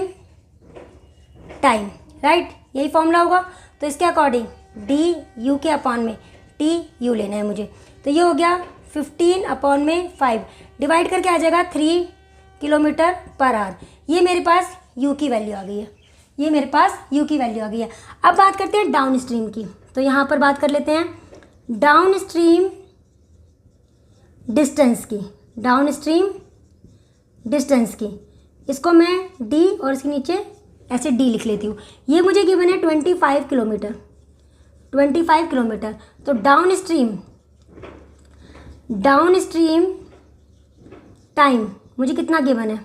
टाइम। राइट, यही फॉर्मूला होगा। तो इसके अकॉर्डिंग डी यू के अपॉन में टी यू लेना है मुझे। तो ये हो गया 15 अपॉन में 5 डिवाइड करके आ जाएगा 3 किलोमीटर पर आवर। ये मेरे पास यू की वैल्यू आ गई है, ये मेरे पास यू की वैल्यू आ गई है। अब बात करते हैं डाउन स्ट्रीम की। तो यहाँ पर बात कर लेते हैं डाउन स्ट्रीम डिस्टेंस की, डाउन स्ट्रीम डिस्टेंस की। इसको मैं डी और इसके नीचे ऐसे डी लिख लेती हूँ। ये मुझे गिवन है 25 किलोमीटर, 25 किलोमीटर। तो डाउन स्ट्रीम टाइम मुझे कितना गिवन है,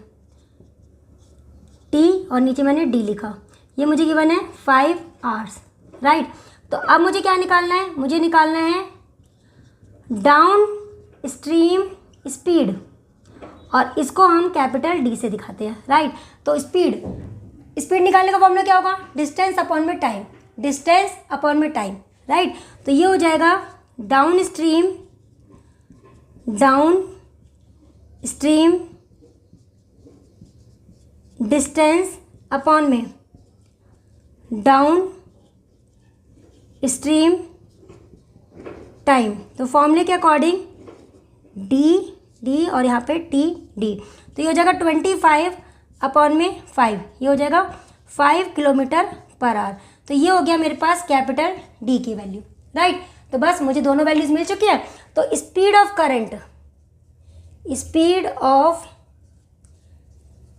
टी और नीचे मैंने डी लिखा, ये मुझे गिवन है 5 आवर्स, राइट। तो अब मुझे क्या निकालना है, मुझे निकालना है डाउन स्ट्रीम स्पीड, और इसको हम कैपिटल डी से दिखाते हैं, राइट। तो स्पीड निकालने का फॉर्मूला क्या होगा, डिस्टेंस अपॉन में टाइम, डिस्टेंस अपॉन में टाइम, राइट। तो ये हो जाएगा डाउन स्ट्रीम डिस्टेंस अपॉन में डाउन स्ट्रीम टाइम। तो फॉर्मूले के अकॉर्डिंग डी और यहाँ पे डी, तो ये हो जाएगा 25 अपॉन में 5, ये हो जाएगा 5 किलोमीटर पर आवर। तो ये हो गया मेरे पास कैपिटल डी की वैल्यू, राइट। तो बस मुझे दोनों वैल्यूज मिल चुकी है। तो स्पीड ऑफ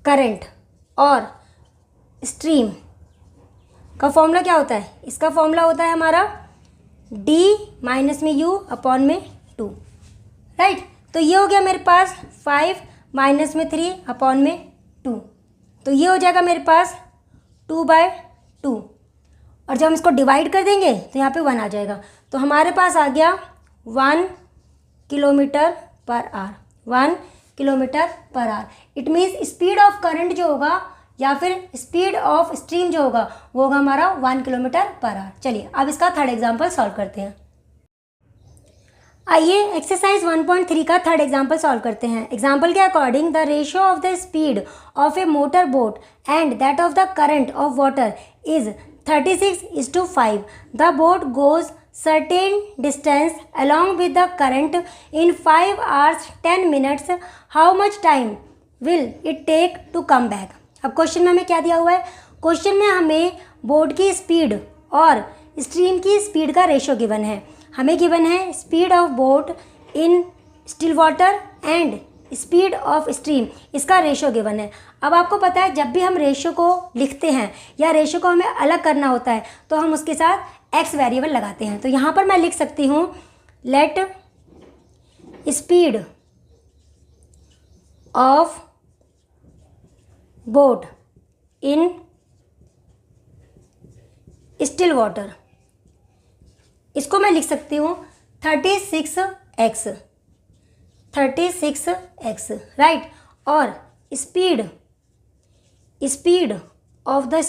करंट और स्ट्रीम का फॉर्मूला क्या होता है, इसका फॉर्मूला होता है हमारा d माइनस में u अपॉन में 2, राइट। तो ये हो गया मेरे पास 5 माइनस में 3 अपॉन में 2, तो ये हो जाएगा मेरे पास 2/2, और जब हम इसको डिवाइड कर देंगे तो यहाँ पे 1 आ जाएगा। तो हमारे पास आ गया 1 kilometre per our, 1 kilometre per hour. It means speed of current जो होगा या फिर स्पीड ऑफ स्ट्रीम जो होगा वो होगा हमारा 1 किलोमीटर पर आवर। चलिए अब इसका थर्ड एग्जाम्पल सॉल्व करते हैं। आइए एक्सरसाइज 1.3 का थर्ड एग्जाम्पल सॉल्व करते हैं। एग्जाम्पल के according the ratio of the speed of A motor boat and that of the current of water is 36:5. The boat goes certain distance along with the current in 5 hours 10 minutes. How much time will it take to come back? अब question में हमें क्या दिया हुआ है, question में हमें boat की स्पीड और स्ट्रीम की स्पीड का रेशियो गिवन है। हमें गिवन है speed of boat in still water and speed of stream, इसका रेशियो गिवन है। अब आपको पता है जब भी हम रेशियो को लिखते हैं या रेशियो को हमें अलग करना होता है तो हम उसके साथ एक्स वेरिएबल लगाते हैं। तो यहाँ पर मैं लिख सकती हूँ let speed of boat in still water, इसको मैं लिख सकती हूँ 36x, राइट। और स्पीड ऑफ द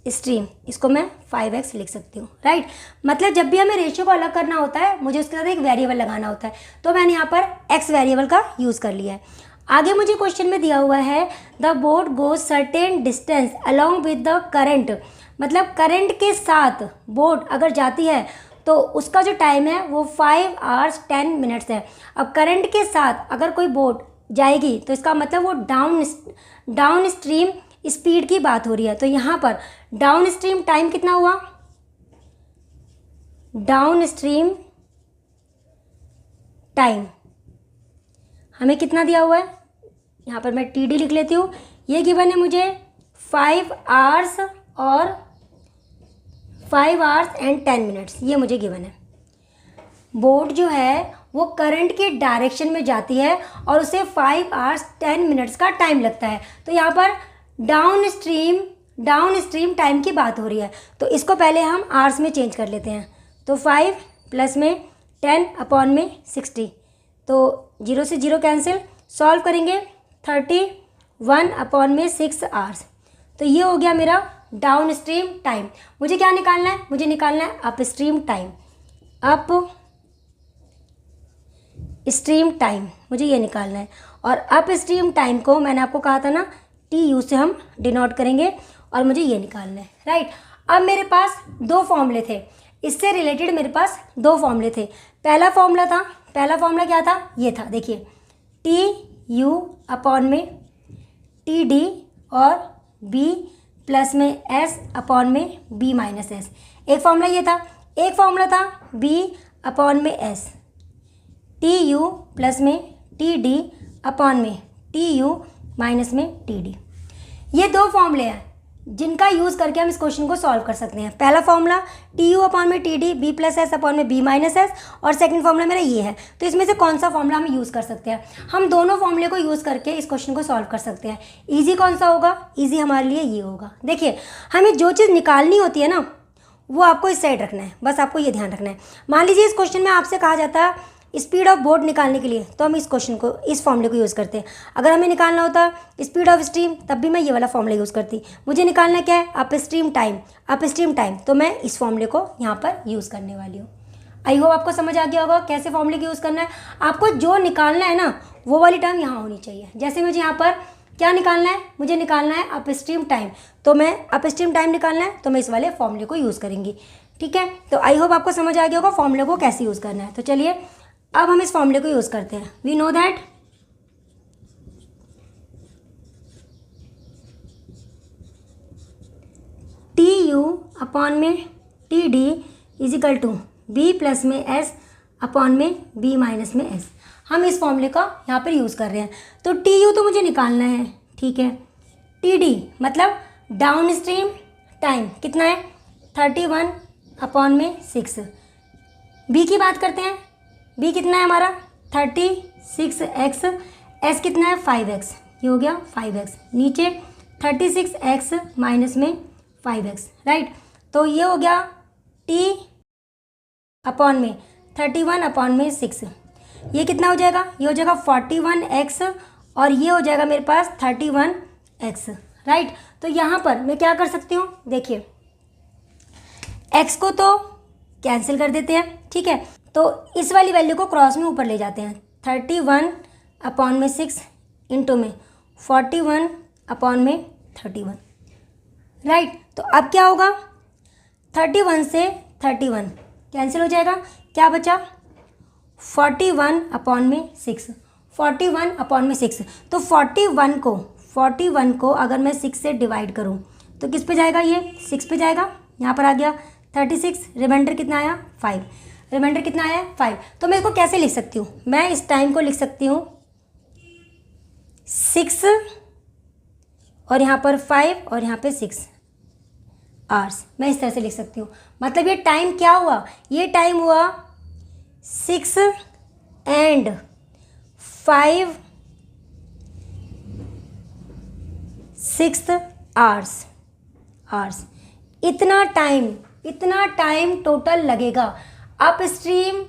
स्ट्रीम इसको मैं 5x लिख सकती हूँ, राइट। मतलब जब भी हमें रेशियो को अलग करना होता है मुझे उसके साथ एक वेरिएबल लगाना होता है, तो मैंने यहाँ पर x वेरिएबल का यूज़ कर लिया है। आगे मुझे क्वेश्चन में दिया हुआ है the boat goes certain distance along with the current, मतलब करंट के साथ बोट अगर जाती है तो उसका जो टाइम है वो 5 hours 10 minutes है। अब करंट के साथ अगर कोई बोट जाएगी तो इसका मतलब वो डाउन स्ट्रीम स्पीड की बात हो रही है। तो यहाँ पर डाउन स्ट्रीम टाइम कितना हुआ, डाउन स्ट्रीम टाइम हमें कितना दिया हुआ है, यहाँ पर मैं TD लिख लेती हूँ। ये गिवन है मुझे 5 hours और 5 hours and 10 minutes, ये मुझे गिवन है। बोट जो है वो करंट के डायरेक्शन में जाती है और उसे 5 hours 10 minutes का टाइम लगता है। तो यहाँ पर डाउन स्ट्रीम टाइम की बात हो रही है, तो इसको पहले हम आवर्स में चेंज कर लेते हैं। तो 5 प्लस में 10 अपॉन में 60, तो 0 से 0 कैंसिल, सॉल्व करेंगे 31 अपॉन में 6 hours। तो ये हो गया मेरा डाउन स्ट्रीम टाइम। मुझे क्या निकालना है, मुझे निकालना है अप स्ट्रीम टाइम, मुझे ये निकालना है। और अप स्ट्रीम टाइम को मैंने आपको कहा था ना TU से हम डिनोट करेंगे, और मुझे ये निकालना है, राइट। अब मेरे पास दो फॉर्मूले थे, इससे रिलेटेड मेरे पास दो फॉर्मूले थे। पहला फॉर्मूला क्या था, ये था, देखिए TU अपॉन में TD और B प्लस में S अपॉन में B माइनस S। एक फॉर्मूला ये था, एक फॉर्मूला था B अपॉन में S, TU प्लस में TD अपॉन में TU माइनस में TD। ये दो फॉर्मूले हैं, जिनका यूज़ करके हम इस क्वेश्चन को सॉल्व कर सकते हैं। पहला फॉर्मूला TU/TD B+S/B-S और सेकंड फॉर्मूला मेरा ये है। तो इसमें से कौन सा फॉर्मूला हम यूज़ कर सकते हैं? हम दोनों फॉर्मूले को यूज़ करके इस क्वेश्चन को सॉल्व कर सकते हैं। ईजी कौन सा होगा? ईजी हमारे लिए ये होगा। देखिए, हमें जो चीज़ निकालनी होती है ना, वो आपको इस साइड रखना है, बस आपको ये ध्यान रखना है। मान लीजिए इस क्वेश्चन में आपसे कहा जाता है स्पीड ऑफ बोट निकालने के लिए, तो हम इस क्वेश्चन को, इस फॉर्मूले को यूज़ करते हैं। अगर हमें निकालना होता स्पीड ऑफ स्ट्रीम, तब भी मैं ये वाला फॉर्मूला यूज़ करती। मुझे निकालना क्या है? अप स्ट्रीम टाइम, तो मैं इस फॉर्मूले को यहाँ पर यूज़ करने वाली हूँ। आई होप आपको समझ आ गया होगा कैसे फॉर्मूले का यूज़ करना है। आपको जो निकालना है ना, वो वाली टर्म यहाँ होनी चाहिए। जैसे मुझे यहाँ पर क्या निकालना है? मुझे निकालना है अप स्ट्रीम टाइम, तो मैं अप स्ट्रीम टाइम निकालना है, तो मैं इस वाले फॉर्मूले को यूज़ करेंगी। ठीक है, तो आई होप आपको समझ आ गया होगा फॉर्मूले को कैसे यूज़ करना है। तो चलिए अब हम इस फॉर्मूले को यूज़ करते हैं। We know that TU/TD = B+S/B-S। हम इस फॉर्मूले का यहाँ पर यूज़ कर रहे हैं। तो TU तो मुझे निकालना है, ठीक है। TD मतलब डाउन स्ट्रीम टाइम कितना है? 31/6। B की बात करते हैं। B कितना है हमारा? 36x। S कितना है? 5x। ये हो गया 5x। नीचे 36x माइनस में 5x, राइट। तो ये हो गया T/31/6। ये कितना हो जाएगा? ये हो जाएगा 41x और ये हो जाएगा मेरे पास 31x, राइट। तो यहाँ पर मैं क्या कर सकती हूँ? देखिए, x को तो कैंसिल कर देते हैं, ठीक है। तो इस वाली वैल्यू को क्रॉस में ऊपर ले जाते हैं। 31/6 इंटू में 41/31, राइट। तो अब क्या होगा? 31 से 31 कैंसिल हो जाएगा, क्या बचा? 41/6। 41/6। तो 41 को अगर मैं 6 से डिवाइड करूं तो किस पे जाएगा? ये 6 पे जाएगा। यहाँ पर आ गया 36, रिमाइंडर कितना आया? 5। रिमाइंडर कितना आया? 5। तो मैं इसको कैसे लिख सकती हूँ? मैं इस टाइम को लिख सकती हूँ 6 और यहाँ पर 5 और यहाँ पे 6 आवर्स। मैं इस तरह से लिख सकती हूँ। मतलब ये टाइम क्या हुआ? ये टाइम हुआ 6 and 5 6 आवर्स। इतना टाइम टोटल लगेगा। अप स्ट्रीम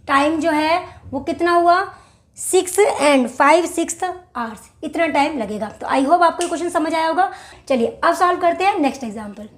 टाइम जो है वो कितना हुआ? 6 and 5 6 आवर्स, इतना टाइम लगेगा। तो आई होप आपको ये क्वेश्चन समझ आया होगा। चलिए अब सॉल्व करते हैं नेक्स्ट एग्जाम्पल।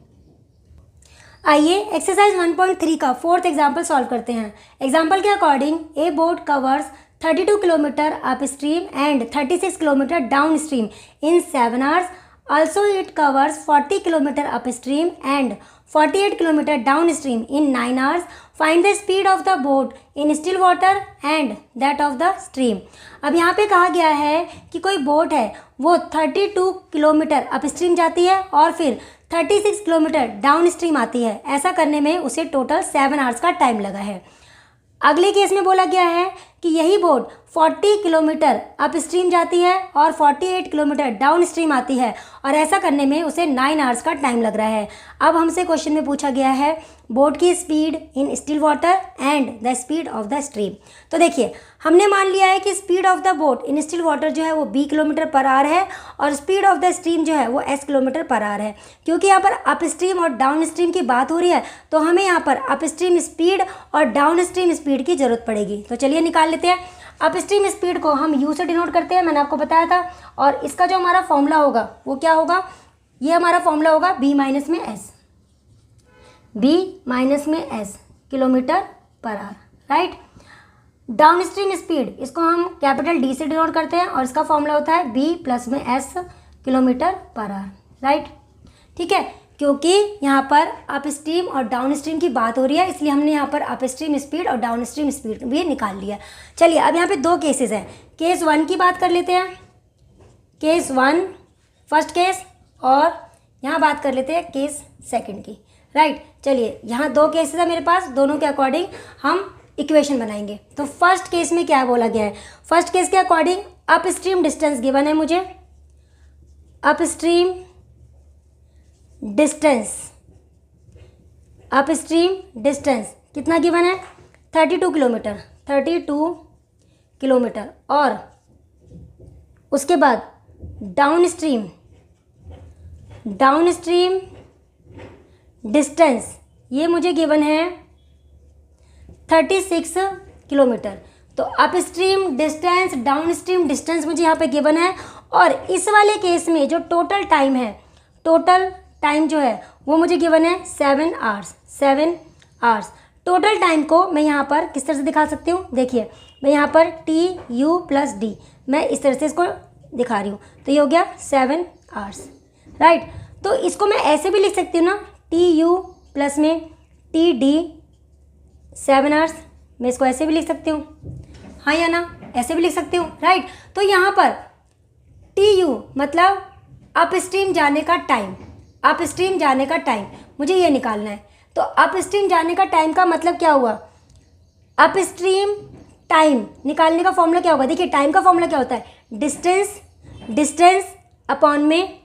आइए एक्सरसाइज 1.3 का फोर्थ एग्जाम्पल सॉल्व करते हैं। एग्जाम्पल के according a boat covers 32 kilometre upstream and 36 kilometre downstream in 7 hours. Also it covers 40 kilometer upstream and 48 kilometer downstream in 9 hours. Find the speed of the boat in still water and that of the stream. अब यहाँ पे कहा गया है कि कोई boat है वो 32 किलोमीटर अपस्ट्रीम जाती है और फिर 36 किलोमीटर डाउन स्ट्रीम आती है। ऐसा करने में उसे टोटल 7 आवर्स का टाइम लगा है। अगले केस में बोला गया है कि यही बोट 40 किलोमीटर अप स्ट्रीम जाती है और 48 किलोमीटर डाउन स्ट्रीम आती है और ऐसा करने में उसे 9 आवर्स का टाइम लग रहा है। अब हमसे क्वेश्चन में पूछा गया है बोट की speed in still water and the speed of the stream. तो देखिए, हमने मान लिया है कि speed of the boat in still water जो है वो b किलोमीटर पर आवर है और स्पीड ऑफ द स्ट्रीम जो है वो s किलोमीटर पर आवर है। क्योंकि यहाँ पर अप स्ट्रीम और डाउन स्ट्रीम की बात हो रही है तो हमें यहाँ पर अप स्ट्रीम स्पीड और डाउन स्ट्रीम स्पीड की ज़रूरत पड़ेगी। तो चलिए निकाल लेते हैं। अप स्ट्रीम स्पीड को हम u से डिनोट करते हैं, मैंने आपको बताया था। और इसका जो हमारा फॉर्मूला होगा वो क्या होगा? ये हमारा फॉर्मूला होगा b माइनस में s kilometre per hour, right. Down stream speed इसको हम कैपिटल D से डिनोट करते हैं और इसका फॉर्मूला होता है b प्लस में s kilometre per hour, right. ठीक है, क्योंकि यहाँ पर अप स्ट्रीम और डाउन स्ट्रीम की बात हो रही है इसलिए हमने यहाँ पर अप स्ट्रीम स्पीड और डाउन स्ट्रीम स्पीड भी निकाल लिया। चलिए अब यहाँ पे दो केसेस हैं। केस 1 की बात कर लेते हैं, केस 1 फर्स्ट केस, और यहाँ बात कर लेते हैं केस सेकंड की, राइट। चलिए यहाँ दो केसेस है मेरे पास, दोनों के अकॉर्डिंग हम इक्वेशन बनाएंगे। तो फर्स्ट केस में क्या बोला गया है? फर्स्ट केस के according up stream distance given है मुझे, up stream distance, upstream distance कितना गिवन है? 32 किलोमीटर, 32 किलोमीटर। और उसके बाद डाउनस्ट्रीम डिस्टेंस ये मुझे गिवन है 36 किलोमीटर। तो अपस्ट्रीम डिस्टेंस, डाउनस्ट्रीम डिस्टेंस मुझे यहाँ पे गिवन है। और इस वाले केस में जो टोटल टाइम जो है वो मुझे गिवन है 7 आवर्स, 7 आवर्स। टोटल टाइम को मैं यहाँ पर किस तरह से दिखा सकती हूँ? देखिए, मैं यहाँ पर TU+D मैं इस तरह से इसको दिखा रही हूँ। तो ये हो गया 7 आवर्स, राइट। तो इसको मैं ऐसे भी लिख सकती हूँ ना, TU प्लस में TD 7 आवर्स। मैं इसको ऐसे भी लिख सकती हूँ, हाँ या ना? ऐसे भी लिख सकती हूँ, राइट। तो यहाँ पर TU मतलब अपस्ट्रीम जाने का टाइम, अपस्ट्रीम जाने का टाइम मुझे ये निकालना है। तो अपस्ट्रीम जाने का टाइम का मतलब क्या हुआ? अपस्ट्रीम टाइम निकालने का फॉर्मूला क्या होगा? देखिए, टाइम का फॉर्मूला क्या होता है? डिस्टेंस अपॉन में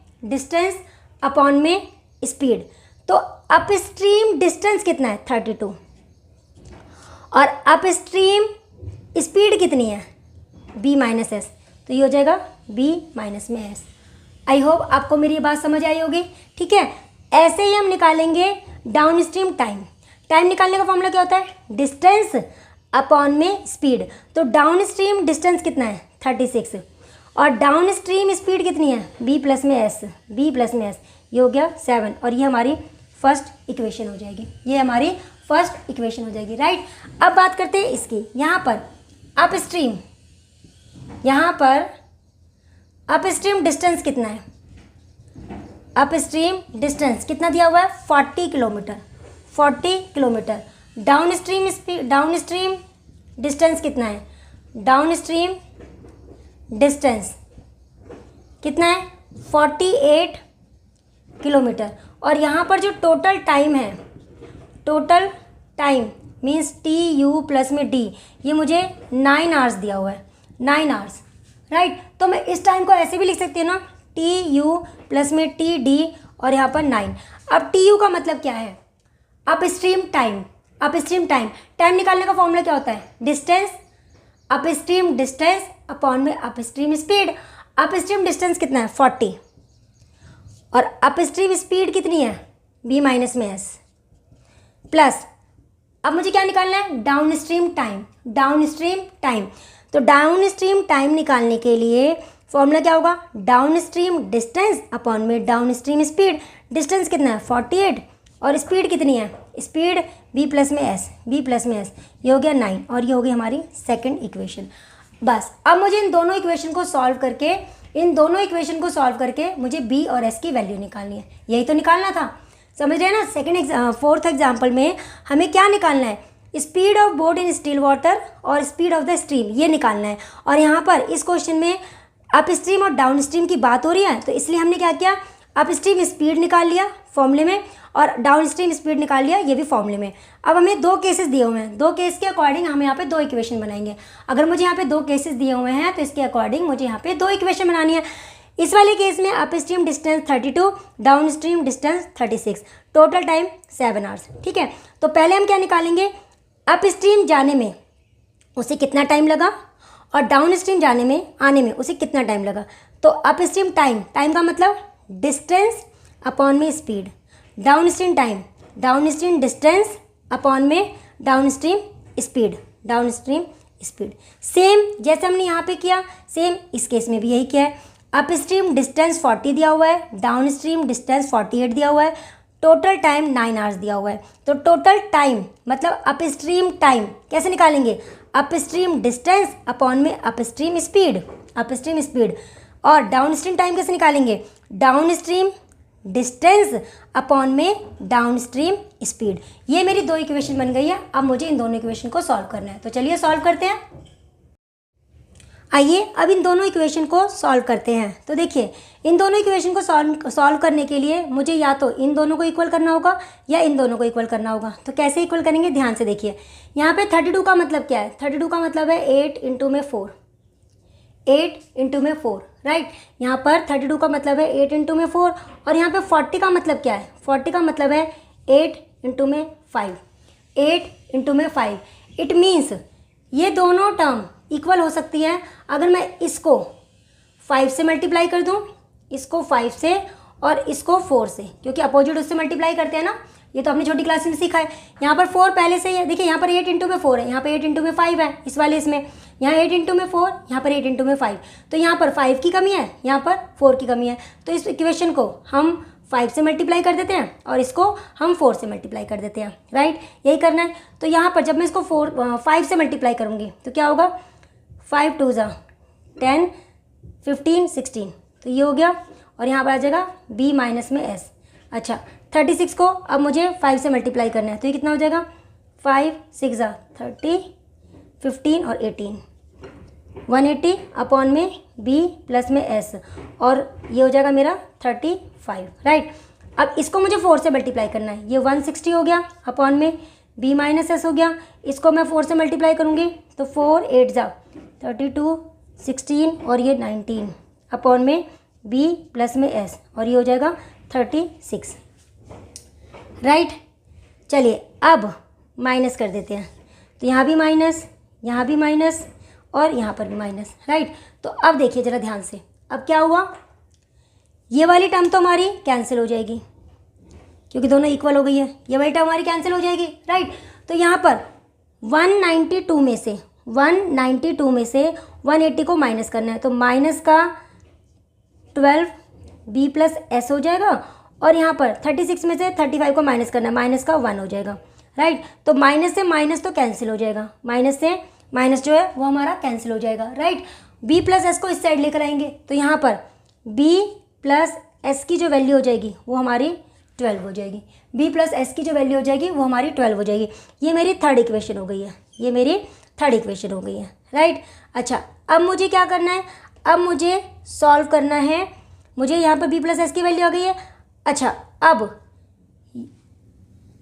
स्पीड। तो अपस्ट्रीम डिस्टेंस कितना है? 32। और अपस्ट्रीम स्पीड कितनी है? B-S। तो ये हो जाएगा B-S। आई होप आपको मेरी बात समझ आई होगी, ठीक है। ऐसे ही हम निकालेंगे डाउनस्ट्रीम टाइम निकालने का फॉर्मूला क्या होता है? डिस्टेंस अपॉन में स्पीड। तो डाउनस्ट्रीम डिस्टेंस कितना है? 36। और डाउनस्ट्रीम स्पीड कितनी है? B+S। ये हो गया 7। और ये हमारी फर्स्ट इक्वेशन हो जाएगी, राइट। अब बात करते हैं इसकी। यहाँ पर अपस्ट्रीम डिस्टेंस कितना है? अपस्ट्रीम डिस्टेंस कितना दिया हुआ है? 40 किलोमीटर। डाउनस्ट्रीम डिस्टेंस कितना है? डाउनस्ट्रीम डिस्टेंस कितना है? 48 किलोमीटर। और यहाँ पर जो टोटल टाइम मीन्स TU+D ये मुझे 9 आवर्स दिया हुआ है, 9 आवर्स, राइट। तो मैं इस टाइम को ऐसे भी लिख सकती हूँ ना, TU+TD और यहाँ पर 9। अब TU का मतलब क्या है? अपस्ट्रीम टाइम निकालने का फॉर्मूला क्या होता है? अपस्ट्रीम डिस्टेंस अपॉन में अपस्ट्रीम स्पीड। अपस्ट्रीम डिस्टेंस कितना है? 40। और अपस्ट्रीम स्पीड कितनी है? B-S प्लस, अब मुझे क्या निकालना है? Downstream time. तो डाउनस्ट्रीम टाइम निकालने के लिए फॉर्मूला क्या होगा? डाउनस्ट्रीम डिस्टेंस अपॉन में डाउनस्ट्रीम स्पीड। डिस्टेंस कितना है? 48। और स्पीड कितनी है? Speed B+S। ये हो गया 9। और ये हो गई हमारी सेकंड इक्वेशन। बस अब मुझे इन दोनों इक्वेशन को सॉल्व करके मुझे B और S की वैल्यू निकालनी है। यही तो निकालना था, समझ रहे हैं ना। फोर्थ एग्जाम्पल में हमें क्या निकालना है? Speed of boat in still water और स्पीड ऑफ द स्ट्रीम, ये निकालना है। और यहाँ पर इस क्वेश्चन में अपस्ट्रीम और डाउनस्ट्रीम की बात हो रही है, तो इसलिए हमने क्या किया? अपस्ट्रीम स्पीड निकाल लिया फॉर्मूले में और डाउनस्ट्रीम स्पीड निकाल लिया, ये भी फॉर्मूले में। अब हमें 2 केसेस दिए हुए हैं, 2 केस के अकॉर्डिंग हम यहाँ पे 2 इक्वेशन बनाएंगे। अगर मुझे यहाँ पे 2 केसेस दिए हुए हैं तो इसके अकॉर्डिंग मुझे यहाँ पे 2 इक्वेशन बनानी है। इस वाले केस में upstream distance 32, downstream distance 36, total time 7 hours, ठीक है। तो पहले हम क्या निकालेंगे? अपस्ट्रीम जाने में उसे कितना टाइम लगा और डाउनस्ट्रीम जाने में आने में उसे कितना टाइम लगा। तो अपस्ट्रीम टाइम का मतलब डिस्टेंस अपॉन में स्पीड। डाउनस्ट्रीम डिस्टेंस अपॉन में डाउनस्ट्रीम स्पीड। सेम जैसे हमने यहाँ पे किया, सेम इस केस में भी यही किया है। अपस्ट्रीम डिस्टेंस 40 दिया हुआ है, डाउनस्ट्रीम डिस्टेंस 48 दिया हुआ है, टोटल टाइम 9 आवर्स दिया हुआ है। तो टोटल टाइम मतलब अपस्ट्रीम टाइम कैसे निकालेंगे? अपस्ट्रीम डिस्टेंस अपॉन में अपस्ट्रीम स्पीड। और डाउनस्ट्रीम टाइम कैसे निकालेंगे? डाउनस्ट्रीम डिस्टेंस अपॉन में डाउनस्ट्रीम स्पीड। ये मेरी 2 इक्वेशन बन गई है। अब मुझे इन दोनों इक्वेशन को सॉल्व करना है, तो चलिए सॉल्व करते हैं। आइए अब इन दोनों इक्वेशन को सॉल्व करते हैं। तो देखिए, इन दोनों इक्वेशन को सॉल्व करने के लिए मुझे या तो इन दोनों को इक्वल करना होगा या इन दोनों को इक्वल करना होगा। तो कैसे इक्वल करेंगे, ध्यान से देखिए। यहाँ पे 32 का मतलब क्या है? 32 का मतलब है 8 × में 4, राइट। यहाँ पर 32 का मतलब है 8 इंटू में 4, और यहाँ पे 40 का मतलब क्या है, 40 का मतलब है 8 इंटू में 5, 8 इंटू में 5। इट मीन्स ये दोनों टर्म इक्वल हो सकती है अगर मैं इसको 5 से मल्टीप्लाई कर दूँ, इसको 5 से और इसको 4 से, क्योंकि अपोजिट उससे मल्टीप्लाई करते हैं ना, ये तो आपने छोटी क्लास में सीखा है। यहाँ पर 4 पहले से ही है, देखिए यहाँ पर 8 इंटू में 4 है, यहाँ पर 8 इंटू में 5 है इस वाले इसमें, यहाँ 8 इंटू में 4, यहाँ पर 8 इंटू में 5, तो यहाँ पर 5 की कमी है, यहाँ पर 4 की कमी है। तो इस इक्वेशन को हम 5 से मल्टीप्लाई कर देते हैं और इसको हम 4 से मल्टीप्लाई कर देते हैं, राइट, यही करना है। तो यहाँ पर जब मैं इसको 5 से मल्टीप्लाई करूँगी तो क्या होगा, 5 2 ज़ा 10 15 16, तो ये हो गया, और यहाँ पर आ जाएगा b माइनस में s। अच्छा 36 को अब मुझे 5 से मल्टीप्लाई करना है, तो ये कितना हो जाएगा, 5 6 ज़ा 30 15 और 18, 180 अपॉन में b प्लस में s, और ये हो जाएगा मेरा 35, राइट। अब इसको मुझे 4 से मल्टीप्लाई करना है, ये 160 हो गया अपॉन में b माइनस s हो गया, इसको मैं 4 से मल्टीप्लाई करूँगी तो 4 8 ज़ा 32 16 और ये 19 अपॉन में b प्लस में s, और ये हो जाएगा 36, राइट। चलिए अब माइनस कर देते हैं, तो यहाँ भी माइनस, यहाँ भी माइनस और यहाँ पर भी माइनस, राइट। तो अब देखिए ज़रा ध्यान से, अब क्या हुआ, ये वाली टर्म तो हमारी कैंसिल हो जाएगी क्योंकि दोनों इक्वल हो गई है, ये वाली टर्म हमारी कैंसिल हो जाएगी, राइट। तो यहाँ पर 192 में से 180 को माइनस करना है, तो माइनस का 12 b प्लस एस हो जाएगा, और यहाँ पर 36 में से 35 को माइनस करना है, माइनस का 1 हो जाएगा, राइट। तो माइनस से माइनस तो कैंसिल हो जाएगा, माइनस से माइनस जो है वो हमारा कैंसिल हो जाएगा, राइट। b प्लस एस को इस साइड लेकर आएंगे, तो यहाँ पर b प्लस एस की जो वैल्यू हो जाएगी वो हमारी 12 हो जाएगी, b प्लस एस की जो वैल्यू हो जाएगी वो हमारी 12 हो जाएगी। ये मेरी थर्ड इक्वेशन हो गई है, ये मेरी थर्ड इक्वेशन हो गई है, राइट। अच्छा अब मुझे क्या करना है, अब मुझे सॉल्व करना है, मुझे यहाँ पर b प्लस एस की वैल्यू आ गई है। अच्छा अब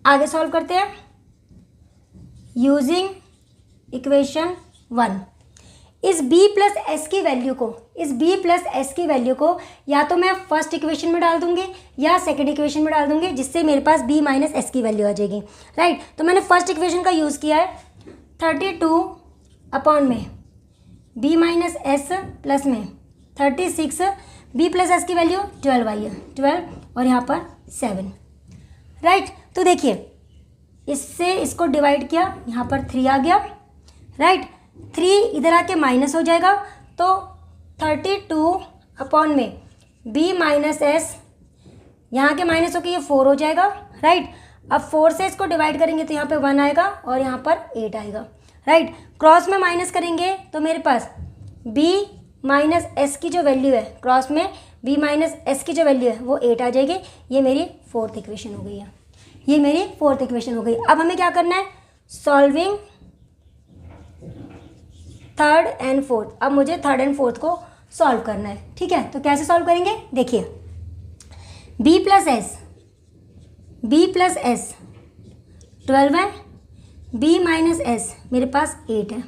आगे सॉल्व करते हैं यूजिंग इक्वेशन 1। इस b प्लस एस की वैल्यू को, इस b प्लस एस की वैल्यू को या तो मैं फर्स्ट इक्वेशन में डाल दूंगी या सेकंड इक्वेशन में डाल दूंगी, जिससे मेरे पास b माइनस एस की वैल्यू आ जाएगी, राइट। तो मैंने फर्स्ट इक्वेशन का यूज़ किया है, 32 अपॉन में b माइनस एस प्लस में 36, b प्लस एस की वैल्यू 12 आई है, 12 और यहाँ पर 7, राइट। तो देखिए इससे इसको डिवाइड किया, यहाँ पर 3 आ गया, राइट। 3 इधर आके माइनस हो जाएगा, तो 32 अपॉन में b माइनस एस, यहाँ के माइनस होकर ये 4 हो जाएगा, राइट। अब 4 से इसको डिवाइड करेंगे तो यहाँ पे 1 आएगा और यहाँ पर 8 आएगा, राइट। क्रॉस में माइनस करेंगे तो मेरे पास b माइनस एस की जो वैल्यू है, क्रॉस में b माइनस एस की जो वैल्यू है वो 8 आ जाएगी। ये मेरी फोर्थ इक्वेशन हो गई है, ये मेरी फोर्थ इक्वेशन हो गई। अब हमें क्या करना है, सॉल्विंग थर्ड एंड फोर्थ। अब मुझे थर्ड एंड फोर्थ को सॉल्व करना है, ठीक है। तो कैसे सॉल्व करेंगे, देखिए b प्लस एस 12 है, b माइनस एस मेरे पास 8 है,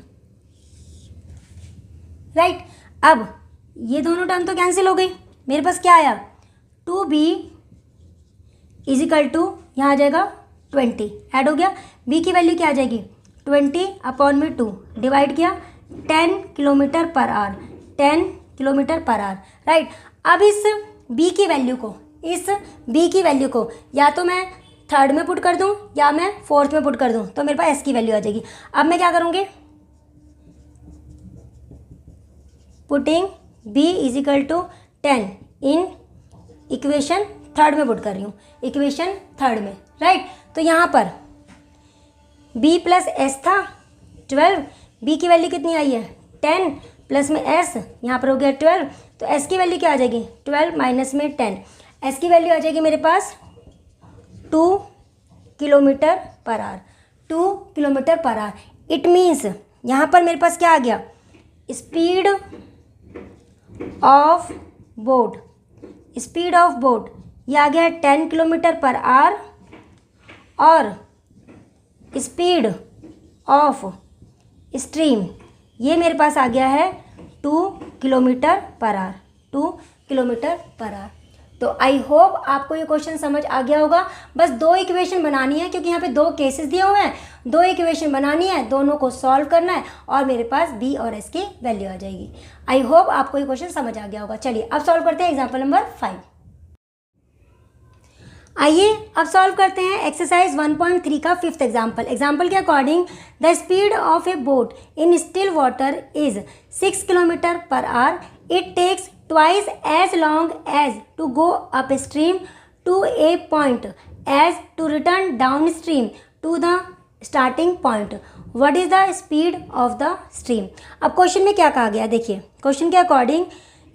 राइट। अब ये दोनों टर्म तो कैंसिल हो गई, मेरे पास क्या आया, 2b इज इक्वल टू, यहाँ आ जाएगा 20, ऐड हो गया, b की वैल्यू क्या आ जाएगी 20 अपॉन में 2, डिवाइड किया 10 kilometre per our, 10 kilometre per hour, right. अब इस b की वैल्यू को या तो मैं थर्ड में पुट कर दूं या मैं फोर्थ में पुट कर दूं, तो मेरे पास s की वैल्यू आ जाएगी। अब मैं क्या करूँगी, putting b is equal to 10 in equation third में पुट कर रही हूँ, इक्वेशन थर्ड में, राइट। तो यहाँ पर b प्लस एस था 12, b की वैल्यू कितनी आई है 10 प्लस में s, यहाँ पर हो गया 12, तो s की वैल्यू क्या आ जाएगी 12 माइनस में 10, s की वैल्यू आ जाएगी मेरे पास 2 kilometre per our, 2 kilometre per hour. It means यहाँ पर मेरे पास क्या आ गया, speed of boat, speed of boat ये आ गया 10 किलोमीटर पर आवर, और स्पीड ऑफ स्ट्रीम ये मेरे पास आ गया है 2 kilometre per our, 2 kilometre per our. तो आई होप आपको ये क्वेश्चन समझ आ गया होगा। बस 2 इक्वेशन बनानी है, क्योंकि यहाँ पे 2 केसेस दिए हुए हैं, 2 इक्वेशन बनानी है, दोनों को सॉल्व करना है और मेरे पास बी और एस की वैल्यू आ जाएगी। आई होप आपको ये क्वेश्चन समझ आ गया होगा। चलिए अब सॉल्व करते हैं एग्जाम्पल नंबर 5। आइए अब सॉल्व करते हैं एक्सरसाइज 1.3 का 5th एग्जाम्पल। एग्जाम्पल के according the speed of a boat in still water is 6 kilometre per hour. It takes twice as long as to go upstream to a point as to return downstream to the starting point. What is the speed of the stream? अब question में क्या कहा गया देखिए, question के according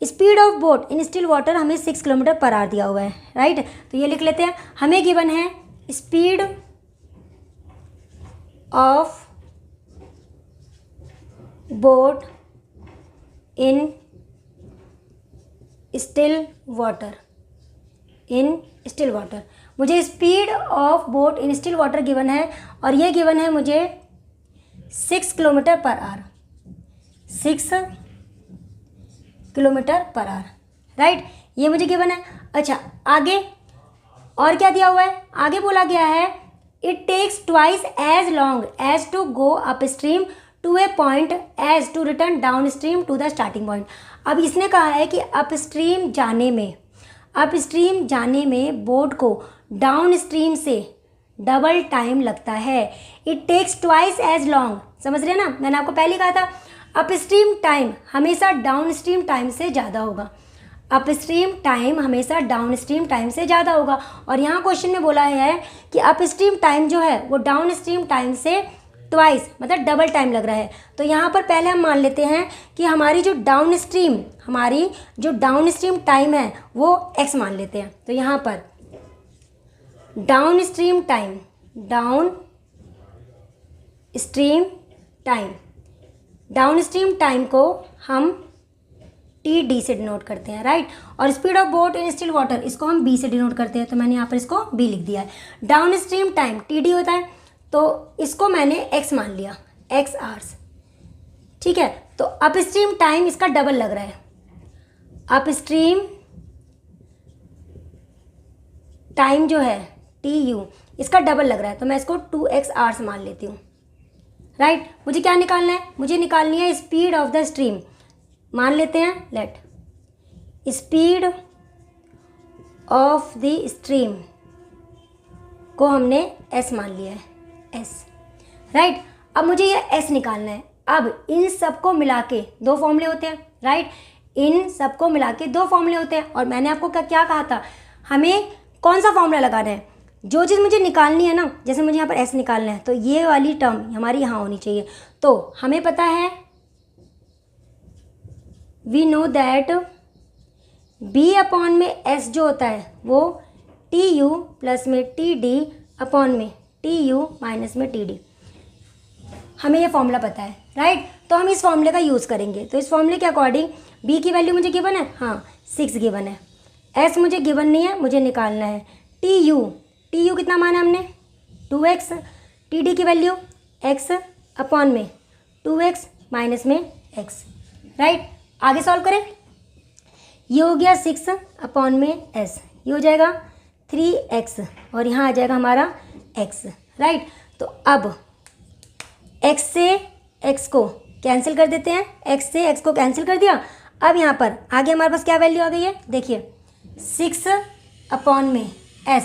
speed of boat in still water हमें 6 kilometre per our दिया हुआ है, राइट। तो ये लिख लेते हैं। हमें गिवन है speed of boat in still water, मुझे speed of boat in still water given है और ये गिवन है मुझे 6 kilometre per hour, 6 kilometre per hour, right. ये मुझे गिवन है। अच्छा आगे और क्या दिया हुआ है, आगे बोला गया है it takes twice as long as to go upstream to a point as to return downstream to the starting point. अब इसने कहा है कि अपस्ट्रीम जाने में बोट को डाउन स्ट्रीम से डबल टाइम लगता है। It takes twice as long, समझ रहे हैं ना, मैंने आपको पहले कहा था अपस्ट्रीम टाइम हमेशा डाउन स्ट्रीम टाइम से ज़्यादा होगा, अपस्ट्रीम टाइम हमेशा डाउन स्ट्रीम टाइम से ज़्यादा होगा। और यहाँ क्वेश्चन में बोला है कि अपस्ट्रीम टाइम जो है वो डाउन स्ट्रीम टाइम से ट्वाइस मतलब डबल टाइम लग रहा है। तो यहाँ पर पहले हम मान लेते हैं कि हमारी जो डाउन स्ट्रीम टाइम है वो x मान लेते हैं। तो यहाँ पर डाउन स्ट्रीम टाइम को हम TD से डिनोट करते हैं, राइट। और speed of boat in still water इसको हम B से डिनोट करते हैं, तो मैंने यहाँ पर इसको B लिख दिया है। डाउन स्ट्रीम टाइम TD होता है, तो इसको मैंने x मान लिया, x आवर्स, ठीक है। तो अपस्ट्रीम टाइम इसका डबल लग रहा है, अपस्ट्रीम टाइम जो है TU इसका डबल लग रहा है, तो मैं इसको 2x आवर्स मान लेती हूँ, राइट। मुझे क्या निकालना है, मुझे निकालनी है स्पीड ऑफ द स्ट्रीम। मान लेते हैं let speed of the stream को हमने s मान लिया है, s, राइट। अब मुझे ये s निकालना है। अब इन सबको मिला के 2 फॉर्मूले होते हैं, राइट, इन सबको मिला के 2 फॉर्मूले होते हैं। और मैंने आपको क्या कहा था, हमें कौन सा फॉर्मूला लगाना है, जो चीज़ मुझे निकालनी है ना, जैसे मुझे यहाँ पर s निकालना है तो ये वाली टर्म हमारी यहाँ होनी चाहिए। तो हमें पता है we know that b upon में s जो होता है वो TU प्लस में TD अपॉन में TU माइनस में TD, हमें ये फॉर्मूला पता है, राइट। तो हम इस फॉर्मूले का यूज़ करेंगे। तो इस फॉर्मूले के अकॉर्डिंग b की वैल्यू मुझे गिवन है, हाँ 6 गिवन है, s मुझे गिवन नहीं है, मुझे निकालना है। TU कितना माना हमने 2x, TD की वैल्यू x अपॉन में 2x माइनस में x, राइट। आगे सॉल्व करें, ये हो गया 6 अपॉन में s, ये हो जाएगा 3x और यहाँ आ जाएगा हमारा x, राइट। तो अब x से x को कैंसिल कर देते हैं, x से x को कैंसिल कर दिया। अब यहाँ पर आगे हमारे पास क्या वैल्यू आ गई है, देखिए 6 अपॉन में s,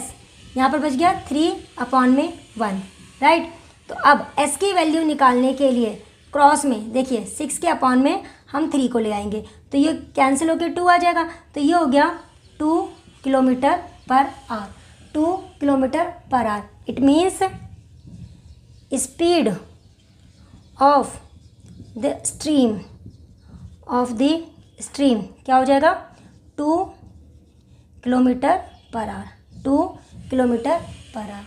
यहाँ पर बच गया 3 अपॉन में 1, राइट। तो अब s की वैल्यू निकालने के लिए क्रॉस में देखिए 6 के अपॉन में हम 3 को ले आएंगे, तो ये कैंसिल होकर 2 आ जाएगा। तो ये हो गया 2 kilometre per our, 2 kilometre per hour. It means speed of the stream क्या हो जाएगा 2 kilometre per our, 2 kilometre per our.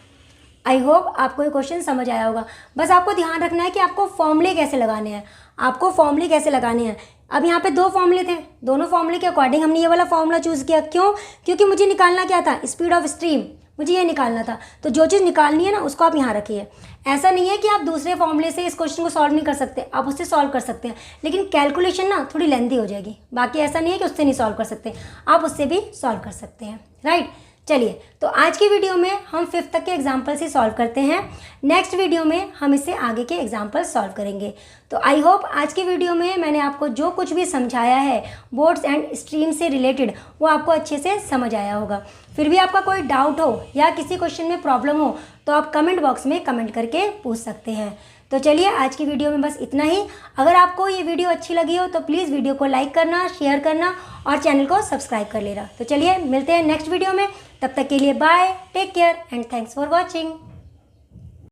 I hope आपको ये क्वेश्चन समझ आया होगा। बस आपको ध्यान रखना है कि आपको फॉर्मूले कैसे लगाने हैं, अब यहाँ पे 2 फॉर्मूले थे, दोनों फॉर्मूले के अकॉर्डिंग हमने ये वाला फॉर्मूला चूज़ किया। क्यों? क्योंकि मुझे निकालना क्या था, स्पीड ऑफ स्ट्रीम, मुझे ये निकालना था। तो जो चीज़ निकालनी है ना उसको आप यहाँ रखिए। ऐसा नहीं है कि आप दूसरे फॉर्मूले से इस क्वेश्चन को सॉल्व नहीं कर सकते, आप उससे सॉल्व कर सकते हैं, लेकिन कैलकुलेशन ना थोड़ी लेंथी हो जाएगी। बाकी ऐसा नहीं है कि उससे नहीं सॉल्व कर सकते, आप उससे भी सॉल्व कर सकते हैं, राइट। चलिए, तो आज की वीडियो में हम 5th तक के एग्जाम्पल्स ही सॉल्व करते हैं। नेक्स्ट वीडियो में हम इससे आगे के एग्जाम्पल सॉल्व करेंगे। तो आई होप आज की वीडियो में मैंने आपको जो कुछ भी समझाया है बोर्ड्स एंड स्ट्रीम से रिलेटेड वो आपको अच्छे से समझ आया होगा। फिर भी आपका कोई डाउट हो या किसी क्वेश्चन में प्रॉब्लम हो तो आप कमेंट बॉक्स में कमेंट करके पूछ सकते हैं। तो चलिए, आज की वीडियो में बस इतना ही। अगर आपको ये वीडियो अच्छी लगी हो तो प्लीज़ वीडियो को लाइक करना, शेयर करना और चैनल को सब्सक्राइब कर लेना। तो चलिए, मिलते हैं नेक्स्ट वीडियो में। तब तक के लिए bye, take care and thanks for watching.